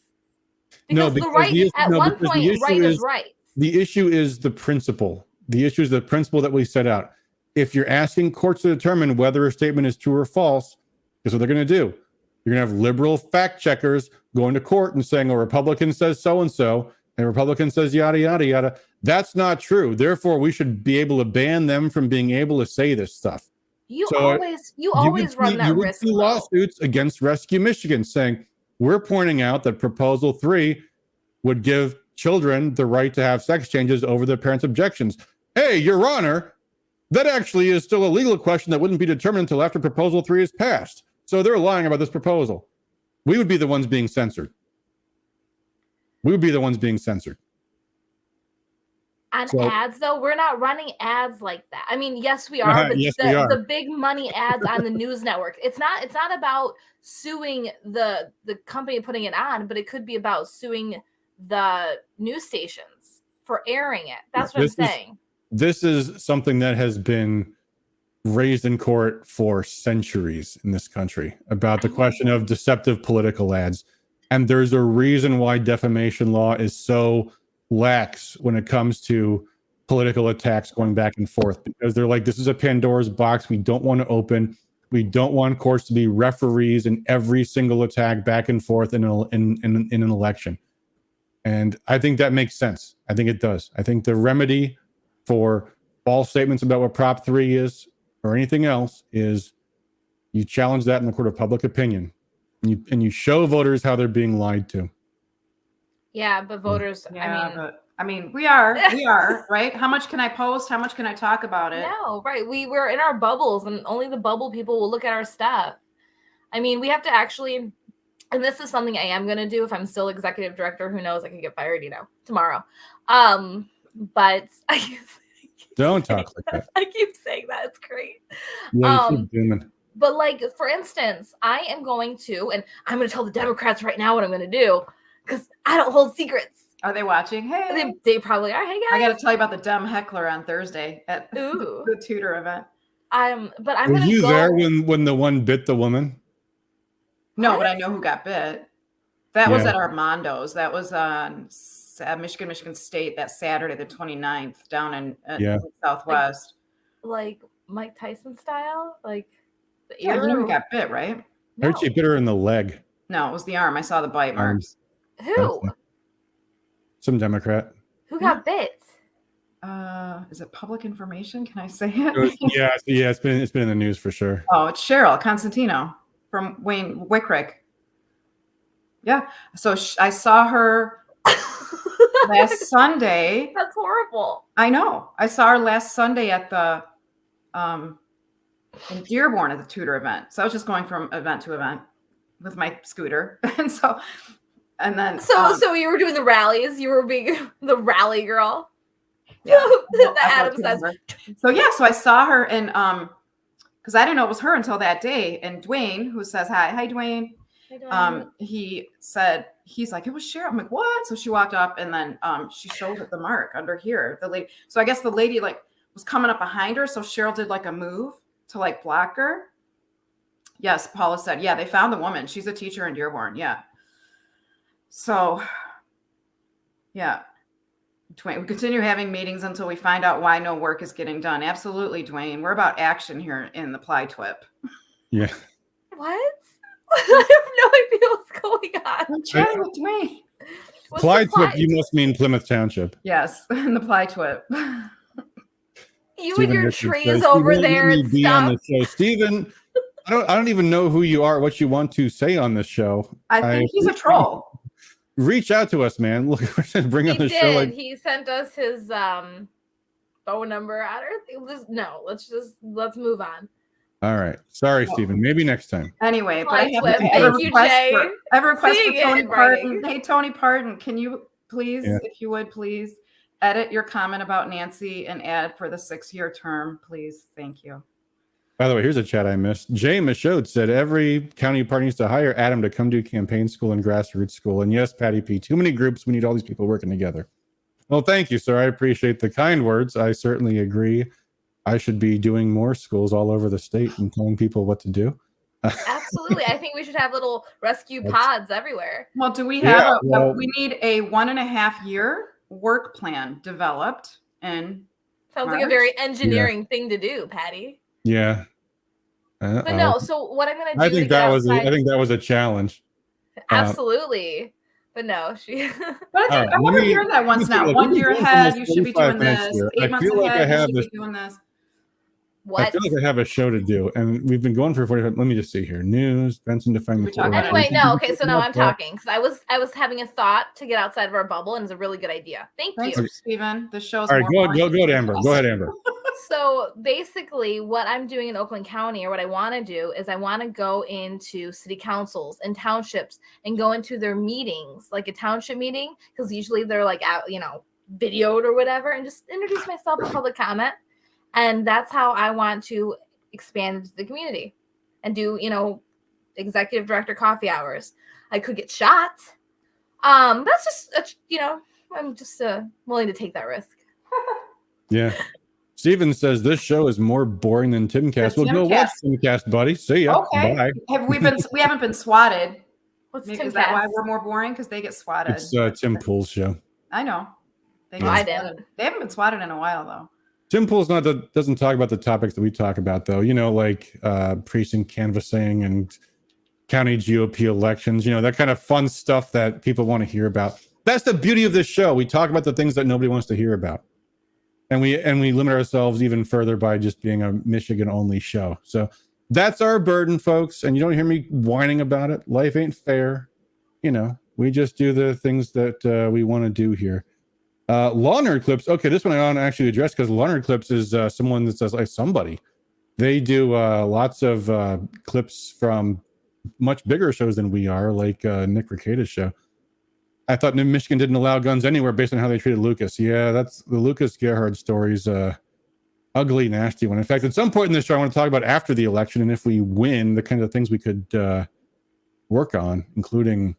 Speaker 4: Because right is right.
Speaker 2: The issue is the principle. The issue is the principle that we set out. If you're asking courts to determine whether a statement is true or false, guess what they're going to do? You're going to have liberal fact checkers going to court and saying, a Republican says so-and-so, and a Republican says yada, yada, yada. That's not true. Therefore, we should be able to ban them from being able to say this stuff.
Speaker 4: You always run that risk.
Speaker 2: You would see lawsuits against Rescue Michigan saying, we're pointing out that Proposal 3 would give children the right to have sex changes over their parents' objections. Hey, Your Honor, that actually is still a legal question that wouldn't be determined until after Proposal 3 is passed. So they're lying about this proposal. We would be the ones being censored.
Speaker 4: Ads, though, we're not running ads like that. I mean, yes, we are, but
Speaker 2: yes, we are.
Speaker 4: The big money ads on the news network. It's not about suing the company putting it on, but it could be about suing the news stations for airing it. That's what I'm saying.
Speaker 2: This is something that has been raised in court for centuries in this country about the question of deceptive political ads. And there's a reason why defamation law is so lax when it comes to political attacks going back and forth, because they're like, this is a Pandora's box we don't want to open. We don't want courts to be referees in every single attack back and forth in an election. And I think that makes sense. I think it does. I think the remedy for false statements about what Prop 3 is or anything else is you challenge that in the court of public opinion, and you show voters how they're being lied to.
Speaker 4: Yeah, but voters,
Speaker 3: Yeah, I mean, we are, right? How much can I post? How much can I talk about it?
Speaker 4: no, right. We're in our bubbles, and only the bubble people will look at our stuff. I mean, we have to actually, and this is something I am going to do if I'm still executive director. Who knows? I could get fired, tomorrow. But
Speaker 2: Don't talk like that.
Speaker 4: I keep saying that. It's great.
Speaker 2: Yeah, you keep doing.
Speaker 4: But like, for instance, I am going to, and I'm going to tell the Democrats right now what I'm going to do, because I don't hold secrets.
Speaker 3: Are they watching? Hey,
Speaker 4: they probably are. Hey guys,
Speaker 3: I got to tell you about the dumb heckler on Thursday at
Speaker 4: Ooh.
Speaker 3: the tutor event.
Speaker 4: But I'm
Speaker 2: Were
Speaker 4: gonna
Speaker 2: you
Speaker 4: go.
Speaker 2: there when the one bit the woman?
Speaker 3: No,
Speaker 4: What?
Speaker 3: but I know who got bit. That was at Armando's. That was on Michigan State that Saturday, the 29th, down in Southwest.
Speaker 4: Like Mike Tyson style, like the
Speaker 3: Yeah,
Speaker 4: ear.
Speaker 3: you know who got bit, right?
Speaker 2: I heard she bit her in the leg.
Speaker 3: No, it was the arm. I saw the bite marks.
Speaker 4: Who?
Speaker 2: Some Democrat.
Speaker 4: Who got bit?
Speaker 3: Is it public information? Can I say it?
Speaker 2: Yeah, it's been in the news for sure.
Speaker 3: Oh, it's Cheryl Constantino from Wayne Wickrick. Yeah. So I saw her last Sunday.
Speaker 4: That's horrible.
Speaker 3: I know. I saw her last Sunday at the in Dearborn at the tutor event. So I was just going from event to event with my scooter. And then
Speaker 4: so you were doing the rallies, you were being the rally girl.
Speaker 3: Yeah.
Speaker 4: The Adam says.
Speaker 3: So so I saw her and because I didn't know it was her until that day. And Dwayne, who says hi Dwayne. He said, he's like, it was Cheryl. I'm like, what? So she walked up and then she showed the mark under here. The lady. So I guess the lady like was coming up behind her. So Cheryl did like a move to like block her. Yes, Paula said, yeah, they found the woman. She's a teacher in Dearborn. Yeah. So yeah. Dwayne, we continue having meetings until we find out why no work is getting done. Absolutely, Dwayne. We're about action here in the Ply Twip.
Speaker 2: Yeah.
Speaker 4: What? I have no idea what's going on.
Speaker 3: I'm chatting with Dwayne.
Speaker 2: Ply Twip, you must mean Plymouth Township.
Speaker 3: Yes, in the Ply Twip.
Speaker 4: You
Speaker 2: Stephen
Speaker 4: and your
Speaker 2: Richards
Speaker 4: trees
Speaker 2: says,
Speaker 4: over
Speaker 2: "You
Speaker 4: there
Speaker 2: need
Speaker 4: and
Speaker 2: to be on
Speaker 4: stuff.
Speaker 2: the show." Stephen, I don't even know who you are, what you want to say on this show.
Speaker 3: I think he's a troll.
Speaker 2: Reach out to us, man. Look, bring on the show. Like,
Speaker 4: He sent us his phone number. Let's move on.
Speaker 2: all right. Sorry, Stephen. Maybe next time.
Speaker 3: Anyway, but
Speaker 4: Ply
Speaker 3: I have,
Speaker 4: Twip.
Speaker 3: I have a
Speaker 4: Thank you,
Speaker 3: request
Speaker 4: Jay.
Speaker 3: I have a request
Speaker 4: Seeing
Speaker 3: for
Speaker 4: it
Speaker 3: Tony
Speaker 4: in writing.
Speaker 3: Parton. Hey, Tony Parton, can you please,
Speaker 2: Yeah.
Speaker 3: if you would, please edit your comment about Nancy and add for the 6-year term, please. Thank you.
Speaker 2: By the way, here's a chat I missed. Jay Michaud said every county party needs to hire Adam to come do campaign school and grassroots school. And yes, Patty P, too many groups. We need all these people working together. Well, thank you, sir. I appreciate the kind words. I certainly agree. I should be doing more schools all over the state and telling people what to do.
Speaker 4: Absolutely. I think we should have little rescue pods everywhere.
Speaker 3: Well, do we have we need a 1.5 year work plan developed and
Speaker 4: Sounds like a very engineering thing to do, Patty.
Speaker 2: Yeah.
Speaker 4: But no, so what I'm gonna do
Speaker 2: I think that was a challenge.
Speaker 4: Absolutely. But no, she
Speaker 3: But I want to hear that once now. 1 year ahead, you should be doing this. 8 months ahead, you should be doing this.
Speaker 4: What?
Speaker 2: I feel like I have a show to do, and we've been going for 45. Let me just see here. News, Benson defined the
Speaker 4: Anyway, no, okay, so now I'm talking because I was having a thought to get outside of our bubble, and it's a really good idea. Thanks you,
Speaker 3: Stephen. The show's
Speaker 2: all right. Go, Amber. Go ahead, Amber.
Speaker 4: So basically, what I'm doing in Oakland County, or what I want to do, is I want to go into city councils and townships and go into their meetings, like a township meeting, because usually they're like out, videoed or whatever, and just introduce myself in public comment. And that's how I want to expand the community and do, executive director coffee hours. I could get shot. That's just, I'm just willing to take that risk.
Speaker 2: Yeah. Steven says this show is more boring than Timcast. Well, go watch Timcast, buddy. See ya.
Speaker 3: Okay.
Speaker 2: Bye.
Speaker 3: We haven't been swatted.
Speaker 4: Is
Speaker 3: that why we're more boring? Because they get swatted.
Speaker 2: It's Tim Pool's show.
Speaker 3: I know. They
Speaker 4: didn't.
Speaker 3: They haven't been swatted in a while though.
Speaker 2: Tim Pool's doesn't talk about the topics that we talk about though. Like precinct canvassing and county GOP elections. That kind of fun stuff that people want to hear about. That's the beauty of this show. We talk about the things that nobody wants to hear about. And we limit ourselves even further by just being a Michigan only show. So that's our burden, folks. And you don't hear me whining about it. Life ain't fair. We just do the things that we want to do here. Law Nerd Clips. Okay, this one I want to actually address because Law Nerd Clips is someone that says like somebody. They do lots of clips from much bigger shows than we are, like Nick Ricada's show. I thought New Michigan didn't allow guns anywhere based on how they treated Lucas. Yeah, that's the Lucas Gerhard story's ugly, nasty one. In fact, at some point in this show, I want to talk about after the election and if we win, the kind of things we could work on, including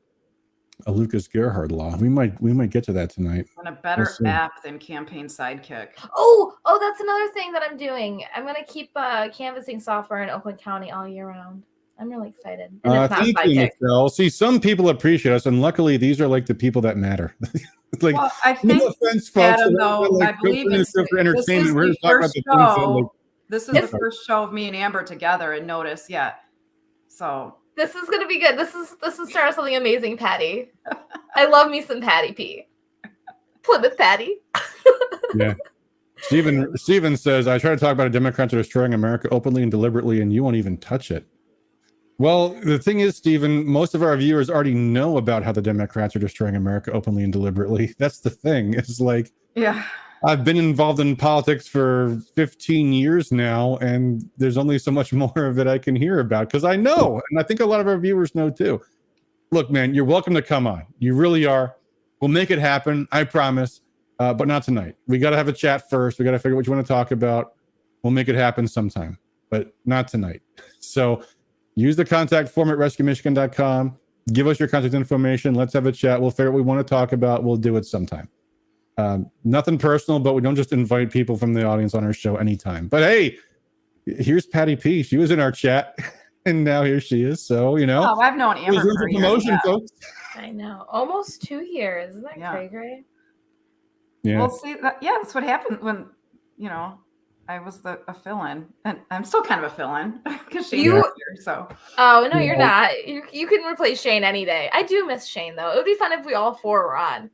Speaker 2: a Lucas Gerhard law. We might get to that tonight.
Speaker 3: And a better app than Campaign Sidekick.
Speaker 4: Oh, that's another thing that I'm doing. I'm gonna keep canvassing software in Oakland County all year round. I'm really excited. And it's not
Speaker 2: thank
Speaker 4: Sidekick.
Speaker 2: you, Michelle. See, some people appreciate us, and luckily, these are like the people that matter. Like,
Speaker 3: well, I think,
Speaker 2: no offense, folks,
Speaker 3: Adam, though, like, I believe it's
Speaker 2: for entertainment. We're talking about the things that, like,
Speaker 3: this is the first show of me and Amber together and Notice yet. So
Speaker 4: this is gonna be good. This is start something amazing, Patty. I love me some Patty P. Plymouth Patty.
Speaker 2: Yeah. Steven says, I try to talk about a Democrats are destroying America openly and deliberately, and you won't even touch it. Well, the thing is, Steven, most of our viewers already know about how the Democrats are destroying America openly and deliberately. That's the thing. It's like,
Speaker 3: yeah,
Speaker 2: I've been involved in politics for 15 years now, and there's only so much more of it I can hear about because I know, and I think a lot of our viewers know too. Look, man, you're welcome to come on. You really are. We'll make it happen. I promise, but not tonight. We got to have a chat first. We got to figure out what you want to talk about. We'll make it happen sometime, but not tonight. So use the contact form at rescuemichigan.com. Give us your contact information. Let's have a chat. We'll figure out what we want to talk about. We'll do it sometime. Nothing personal, but we don't just invite people from the audience on our show anytime. But hey, here's Patty P. She was in our chat, and now here she is. So, you know.
Speaker 3: Oh, I've known Amber for years.
Speaker 2: Promotion, folks.
Speaker 4: I know. Almost 2 years. Isn't that crazy?
Speaker 2: Yeah.
Speaker 3: Well, see, that's what happened when, I was a fill-in, and I'm still kind of a fill-in because she's here. So.
Speaker 4: Oh no, you're not. You can replace Shane any day. I do miss Shane though. It would be fun if we all 4 were on.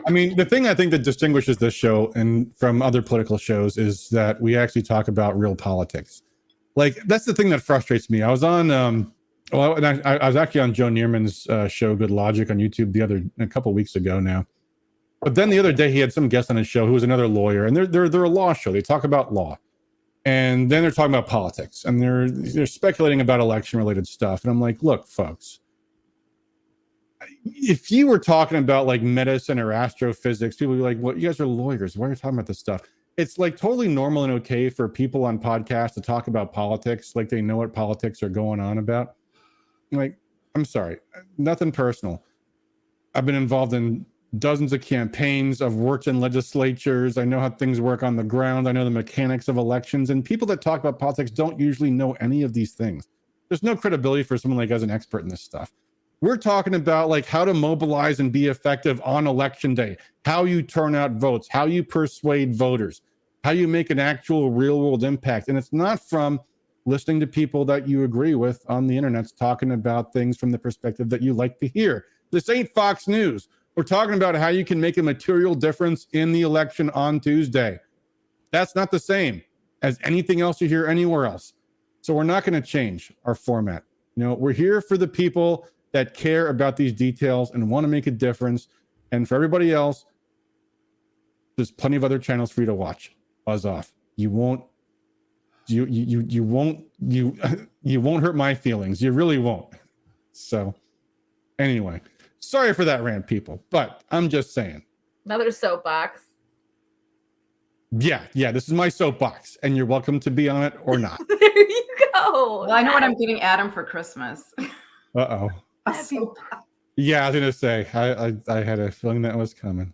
Speaker 2: I mean, the thing I think that distinguishes this show and from other political shows is that we actually talk about real politics. Like that's the thing that frustrates me. I was on, I was actually on Joe Neerman's show, Good Logic, on YouTube a couple weeks ago now. But then the other day he had some guest on his show who was another lawyer, and they're a law show. They talk about law, and then they're talking about politics, and they're speculating about election related stuff. And I'm like, look, folks, if you were talking about like medicine or astrophysics, people would be like, well, you guys are lawyers. Why are you talking about this stuff? It's like totally normal and okay for people on podcasts to talk about politics, like they know what politics are going on about. Like, I'm sorry, nothing personal. I've been involved in dozens of campaigns. I've worked in legislatures. I know how things work on the ground. I know the mechanics of elections. And people that talk about politics don't usually know any of these things. There's no credibility for someone like us, an expert in this stuff. We're talking about like how to mobilize and be effective on election day, how you turn out votes, how you persuade voters, how you make an actual real world impact. And it's not from listening to people that you agree with on the internet talking about things from the perspective that you like to hear. This ain't Fox News. We're talking about how you can make a material difference in the election on Tuesday. That's not the same as anything else you hear anywhere else. So we're not going to change our format. We're here for the people that care about these details and want to make a difference. And for everybody else, there's plenty of other channels for you to watch. Buzz off. You won't hurt my feelings. You really won't. So anyway, sorry for that rant, people, but I'm just saying.
Speaker 4: Another soapbox.
Speaker 2: Yeah, this is my soapbox, and you're welcome to be on it or not.
Speaker 4: There you go.
Speaker 3: Well, I know what I'm getting Adam for Christmas.
Speaker 2: Uh-oh. Yeah, I was gonna say I had a feeling that was coming.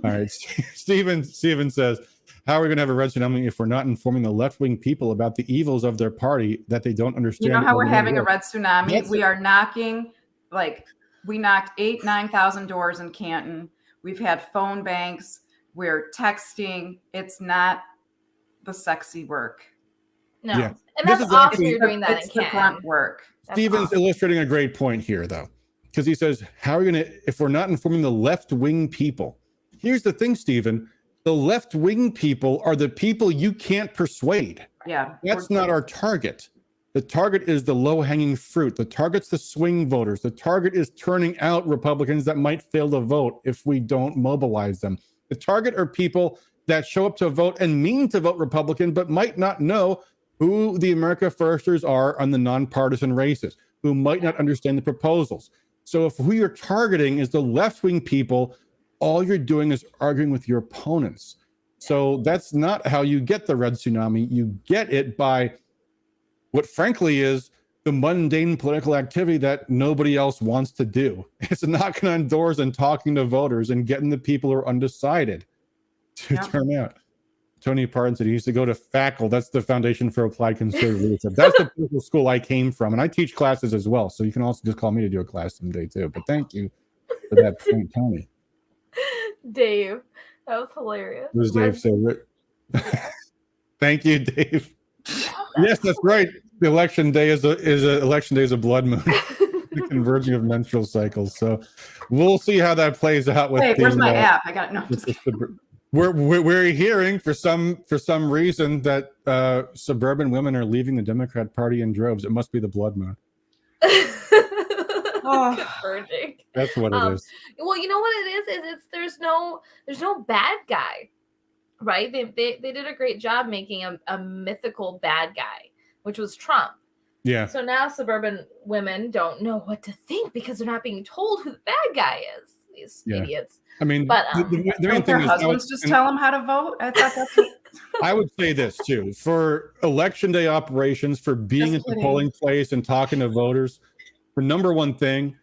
Speaker 2: All right, Steven says, how are we gonna have a red tsunami if we're not informing the left-wing people about the evils of their party that they don't understand?
Speaker 3: You know how we're having a red tsunami? We are knocking, we knocked 9,000 doors in Canton. We've had phone banks. We're texting. It's not the sexy work.
Speaker 4: No.
Speaker 2: Yeah.
Speaker 4: And that's awesome you're doing that in Canton.
Speaker 3: Grunt work.
Speaker 2: Steven's illustrating a great point here, though, because he says, how are we going to, if we're not informing the left-wing people? Here's the thing, Steven. The left-wing people are the people you can't persuade.
Speaker 3: Yeah.
Speaker 2: That's not our target. The target is the low-hanging fruit. The target's the swing voters. The target is turning out Republicans that might fail to vote if we don't mobilize them. The target are people that show up to vote and mean to vote Republican, but might not know who the America Firsters are on the nonpartisan races, who might not understand the proposals. So if who you're targeting is the left-wing people, all you're doing is arguing with your opponents. So that's not how you get the red tsunami. You get it by what frankly is the mundane political activity that nobody else wants to do. It's knocking on doors and talking to voters and getting the people who are undecided to turn out. Tony Parton said he used to go to FACL. That's the Foundation for Applied Conservative Leadership. That's the political school I came from. And I teach classes as well. So you can also just call me to do a class someday too. But thank you for that point, Tony.
Speaker 4: Dave, that was hilarious.
Speaker 2: What does Dave say? Thank you, Dave. Yes, that's right. The election day is a blood moon. The converging of menstrual cycles. So we'll see how that plays out. With
Speaker 3: where's my app? I got no.
Speaker 2: We're hearing for some reason that suburban women are leaving the Democrat Party in droves. It must be the blood moon.
Speaker 4: Converging.
Speaker 2: That's what it is.
Speaker 4: Well, you know what it is it's there's no bad guy, right? They did a great job making a mythical bad guy, which was Trump.
Speaker 2: Yeah.
Speaker 4: So now suburban women don't know what to think because they're not being told who the bad guy is. These idiots.
Speaker 2: I mean,
Speaker 4: but
Speaker 2: the main thing is
Speaker 3: husbands just tell them how to vote. I thought that's what...
Speaker 2: I would say this too: for election day operations, for being at the polling place and talking to voters, for number one thing,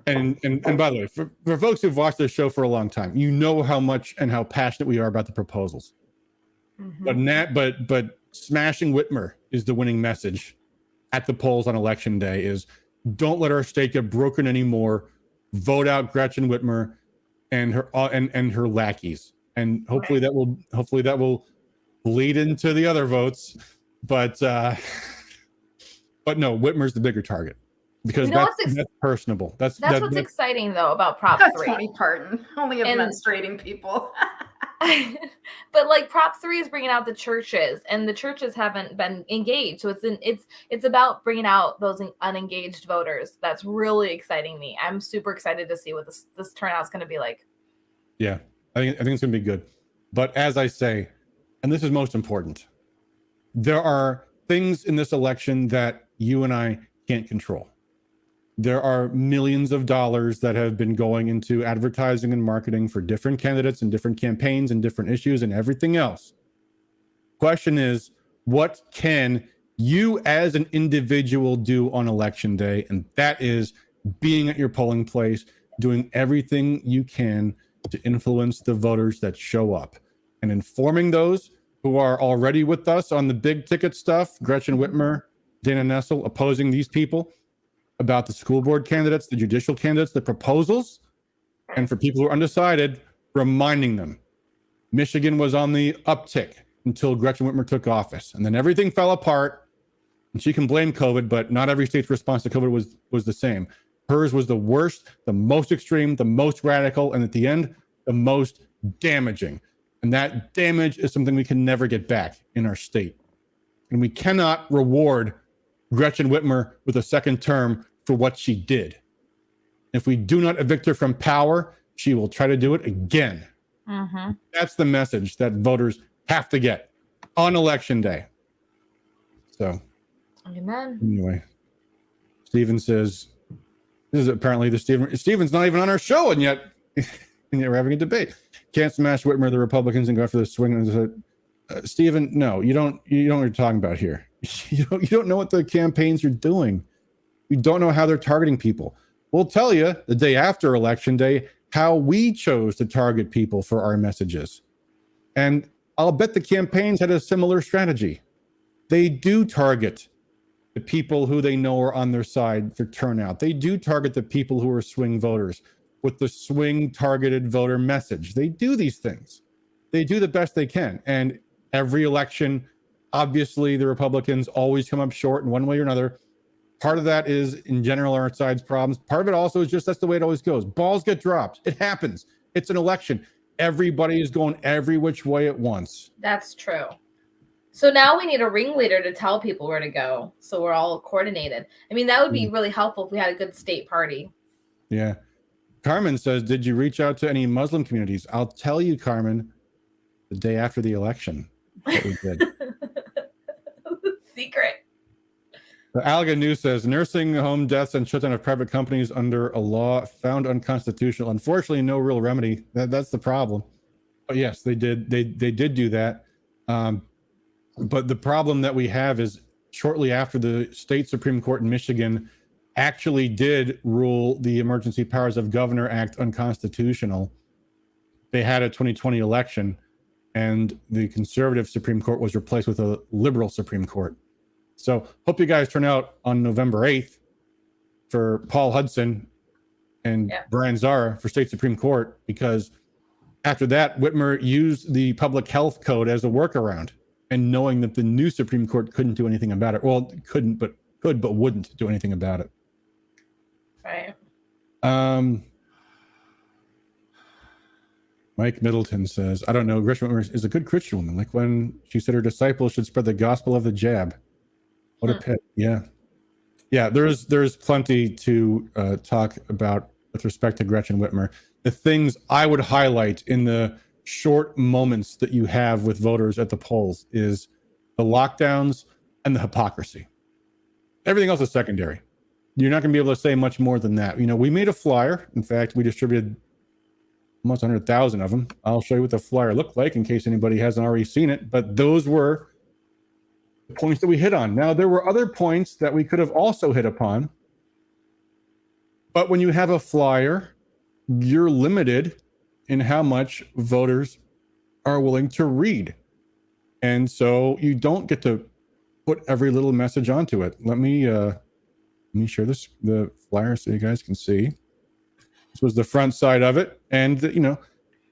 Speaker 2: and by the way, for folks who've watched this show for a long time, you know how much and how passionate we are about the proposals. Mm-hmm. But smashing Whitmer is the winning message at the polls on election day. Is don't let our state get broken anymore. Vote out Gretchen Whitmer and her lackeys, and hopefully that will bleed into the other votes. But no, Whitmer's the bigger target because that's personable. That's
Speaker 4: what's exciting though about Prop 3.
Speaker 3: Tony Parton, only menstruating people.
Speaker 4: But like Prop 3 is bringing out the churches, and the churches haven't been engaged. So it's about bringing out those unengaged voters. That's really exciting me. I'm super excited to see what this turnout's going to be like.
Speaker 2: Yeah, I think it's going to be good. But as I say, and this is most important, there are things in this election that you and I can't control. There are millions of dollars that have been going into advertising and marketing for different candidates and different campaigns and different issues and everything else. Question is, what can you as an individual do on election day? And that is being at your polling place, doing everything you can to influence the voters that show up and informing those who are already with us on the big ticket stuff, Gretchen Whitmer, Dana Nessel, opposing these people, about the school board candidates, the judicial candidates, the proposals, and for people who are undecided, reminding them Michigan was on the uptick until Gretchen Whitmer took office, and then everything fell apart. And she can blame COVID, but not every state's response to COVID was the same. Hers was the worst, the most extreme, the most radical, and at the end, the most damaging. And that damage is something we can never get back in our state. And we cannot reward Gretchen Whitmer with a second term for what she did. If we do not evict her from power, she will try to do it again. Mm-hmm. That's the message that voters have to get on election day. So,
Speaker 4: amen.
Speaker 2: Anyway, Steven says, this is apparently the Steven's not even on our show, and yet we're having a debate. Can't smash Whitmer, the Republicans, and go after the swing. Steven, no, you don't know what you're talking about here. You don't know what the campaigns are doing. You don't know how they're targeting people. We'll tell you the day after election day how we chose to target people for our messages. And I'll bet the campaigns had a similar strategy. They do target the people who they know are on their side for turnout. They do target the people who are swing voters with the swing targeted voter message. They do these things. They do the best they can. And every election, obviously, the Republicans always come up short in one way or another. Part of that is, in general, our side's problems. Part of it also is just that's the way it always goes. Balls get dropped. It happens. It's an election. Everybody is going every which way at once.
Speaker 4: That's true. So now we need a ringleader to tell people where to go, so we're all coordinated. I mean, that would be really helpful if we had a good state party.
Speaker 2: Yeah. Carmen says, did you reach out to any Muslim communities? I'll tell you, Carmen, the day after the election, what we did.
Speaker 4: Secret.
Speaker 2: The Alga News says, nursing home deaths and shutdown of private companies under a law found unconstitutional. Unfortunately, no real remedy. That's the problem. But yes, they did. They did do that. But the problem that we have is shortly after the state Supreme Court in Michigan actually did rule the Emergency Powers of Governor Act unconstitutional, they had a 2020 election, and the conservative Supreme Court was replaced with a liberal Supreme Court. So hope you guys turn out on November 8th for Paul Hudson and Brian Zara for state Supreme Court, because after that, Whitmer used the public health code as a workaround, and knowing that the new Supreme Court couldn't do anything about it. Well, couldn't, but could, but wouldn't do anything about it.
Speaker 4: Right.
Speaker 2: Mike Middleton says, I don't know, Gretchen Whitmer is a good Christian woman, like when she said her disciples should spread the gospel of the jab. What a pit. Yeah. Yeah, there's plenty to talk about with respect to Gretchen Whitmer. The things I would highlight in the short moments that you have with voters at the polls is the lockdowns and the hypocrisy. Everything else is secondary. You're not going to be able to say much more than that. You know, we made a flyer. In fact, we distributed almost 100,000 of them. I'll show you what the flyer looked like in case anybody hasn't already seen it. But those were the points that we hit on. Now, there were other points that we could have also hit upon. But when you have a flyer, you're limited in how much voters are willing to read. And so you don't get to put every little message onto it. Let me share the flyer so you guys can see. This was the front side of it. And, you know,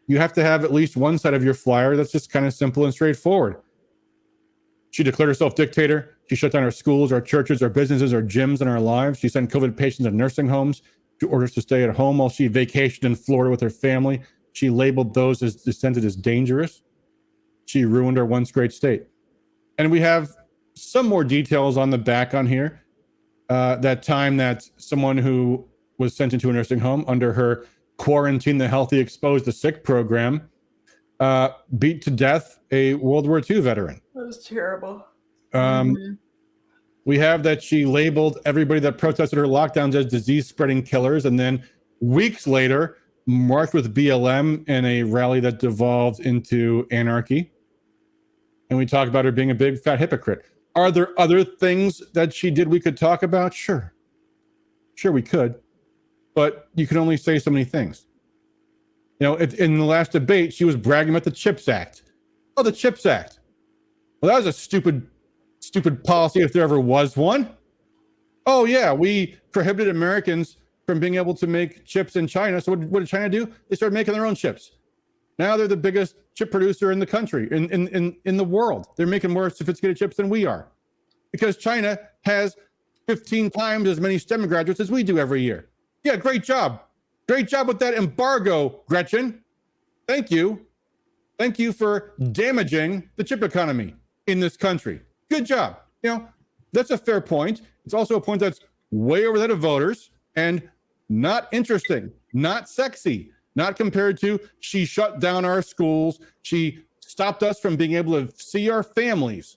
Speaker 2: you have to have at least one side of your flyer that's just kind of simple and straightforward. She declared herself dictator. She shut down our schools, our churches, our businesses, our gyms, and our lives. She sent COVID patients to nursing homes to orders to stay at home while she vacationed in Florida with her family. She labeled those as dissented as dangerous. She ruined our once great state. And we have some more details on the back on here. That time that someone who was sent into a nursing home under her Quarantine the Healthy, Expose the Sick program beat to death a World War II veteran.
Speaker 3: That was terrible.
Speaker 2: We have that she labeled everybody that protested her lockdowns as disease-spreading killers, and then weeks later marched with BLM in a rally that devolved into anarchy. And we talk about her being a big fat hypocrite. Are there other things that she did we could talk about? Sure we could, but you can only say so many things. You know, in the last debate, she was bragging about the CHIPS Act. Oh, the CHIPS Act. Well, that was a stupid policy if there ever was one. Oh yeah, we prohibited Americans from being able to make chips in China. So what did China do? They started making their own chips. Now they're the biggest chip producer in the country, in the world. They're making more sophisticated chips than we are, because China has 15 times as many STEM graduates as we do every year. Yeah, great job. Great job with that embargo, Gretchen. Thank you. Thank you for damaging the chip economy in this country. Good job. You know, that's a fair point. It's also a point that's way over that of voters and not interesting, not sexy, not compared to she shut down our schools. She stopped us from being able to see our families.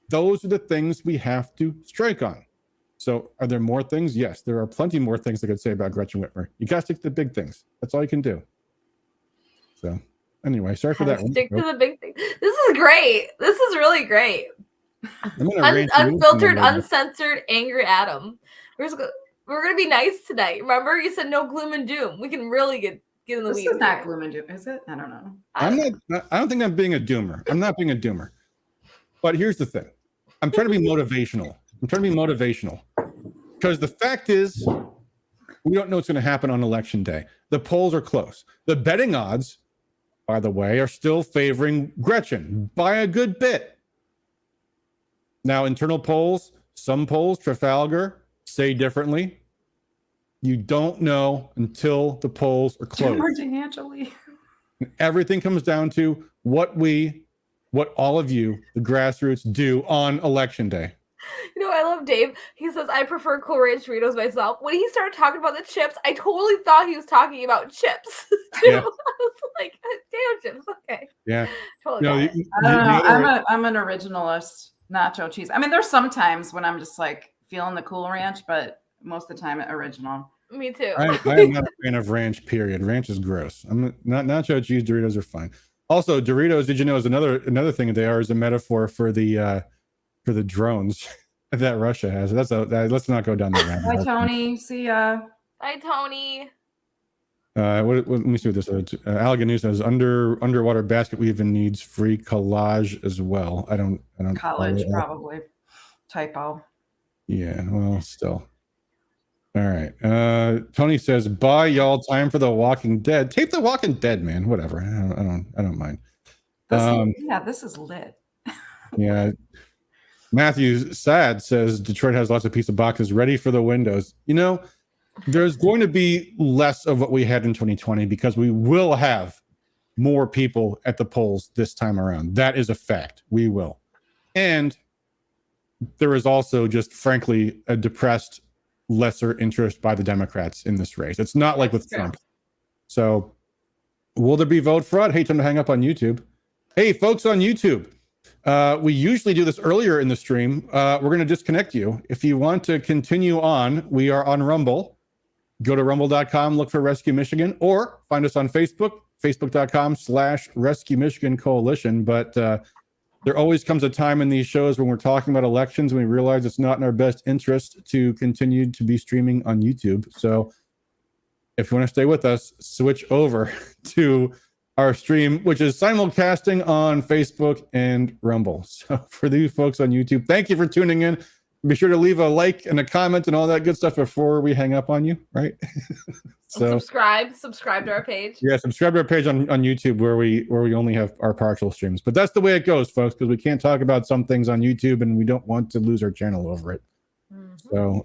Speaker 2: Those are the things we have to strike on. So are there more things? Yes, there are plenty more things I could say about Gretchen Whitmer. You got to stick to the big things. That's all you can do. So anyway, sorry for that one.
Speaker 4: Stick to the big things. This is great. This is really great. Unfiltered, uncensored, angry Adam. We're gonna be nice tonight. Remember, you said no gloom and doom. We can really get in the weeds.
Speaker 3: This is not gloom and doom, is it? I don't know.
Speaker 2: I don't think I'm being a doomer. I'm not being a doomer. But here's the thing. I'm trying to be motivational. Because the fact is, we don't know what's going to happen on election day. The polls are close. The betting odds, by the way, are still favoring Gretchen by a good bit. Now, internal polls, some polls, Trafalgar, say differently. You don't know until the polls are closed.
Speaker 3: Angeli.
Speaker 2: Everything comes down to what we what all of you, the grassroots, do on election day.
Speaker 4: You know, I love Dave. He says, I prefer Cool Ranch Doritos myself. When he started talking about the chips, I totally thought he was talking about chips. Too.
Speaker 2: Yeah.
Speaker 4: I was like, damn chips. Okay.
Speaker 2: Yeah.
Speaker 4: Totally
Speaker 2: No,
Speaker 4: got it.
Speaker 3: I don't know. I'm an originalist. Nacho cheese. I mean, there's some times when I'm just like feeling the Cool Ranch, but most of the time original.
Speaker 4: Me too.
Speaker 2: I am not a fan of ranch, period. Ranch is gross. I'm not nacho cheese. Doritos are fine. Also, Doritos, did you know, is another thing they are is a metaphor for the drones that Russia has. Let's not go down that rabbit hole.
Speaker 3: Hi, Tony. See ya.
Speaker 4: Hi, Tony.
Speaker 2: Let me see what this is. Allegan says underwater basket weaving needs free collage as well. I don't
Speaker 3: College, probably. Typo.
Speaker 2: Yeah, well, still. All right. Tony says, bye, y'all. Time for The Walking Dead. Tape The Walking Dead, man. Whatever. I don't mind.
Speaker 3: This is lit.
Speaker 2: Yeah. Matthew Sad says Detroit has lots of pizza boxes ready for the windows. You know, there's going to be less of what we had in 2020 because we will have more people at the polls this time around. That is a fact. We will. And there is also just, frankly, a depressed, lesser interest by the Democrats in this race. It's not like with Trump. So will there be vote fraud? Hey, time to hang up on YouTube. Hey, folks on YouTube. We usually do this earlier in the stream. We're going to disconnect you. If you want to continue on, we are on Rumble. Go to rumble.com, look for Rescue Michigan, or find us on Facebook, facebook.com/Rescue Michigan Coalition. But there always comes a time in these shows when we're talking about elections and we realize it's not in our best interest to continue to be streaming on YouTube. So if you want to stay with us, switch over to our stream, which is simulcasting on Facebook and Rumble. So for you folks on YouTube, thank you for tuning in. Be sure to leave a like and a comment and all that good stuff before we hang up on you, right?
Speaker 4: So subscribe to our page.
Speaker 2: Yeah, subscribe to our page on YouTube where we only have our partial streams. But that's the way it goes, folks, because we can't talk about some things on YouTube and we don't want to lose our channel over it. Mm-hmm. So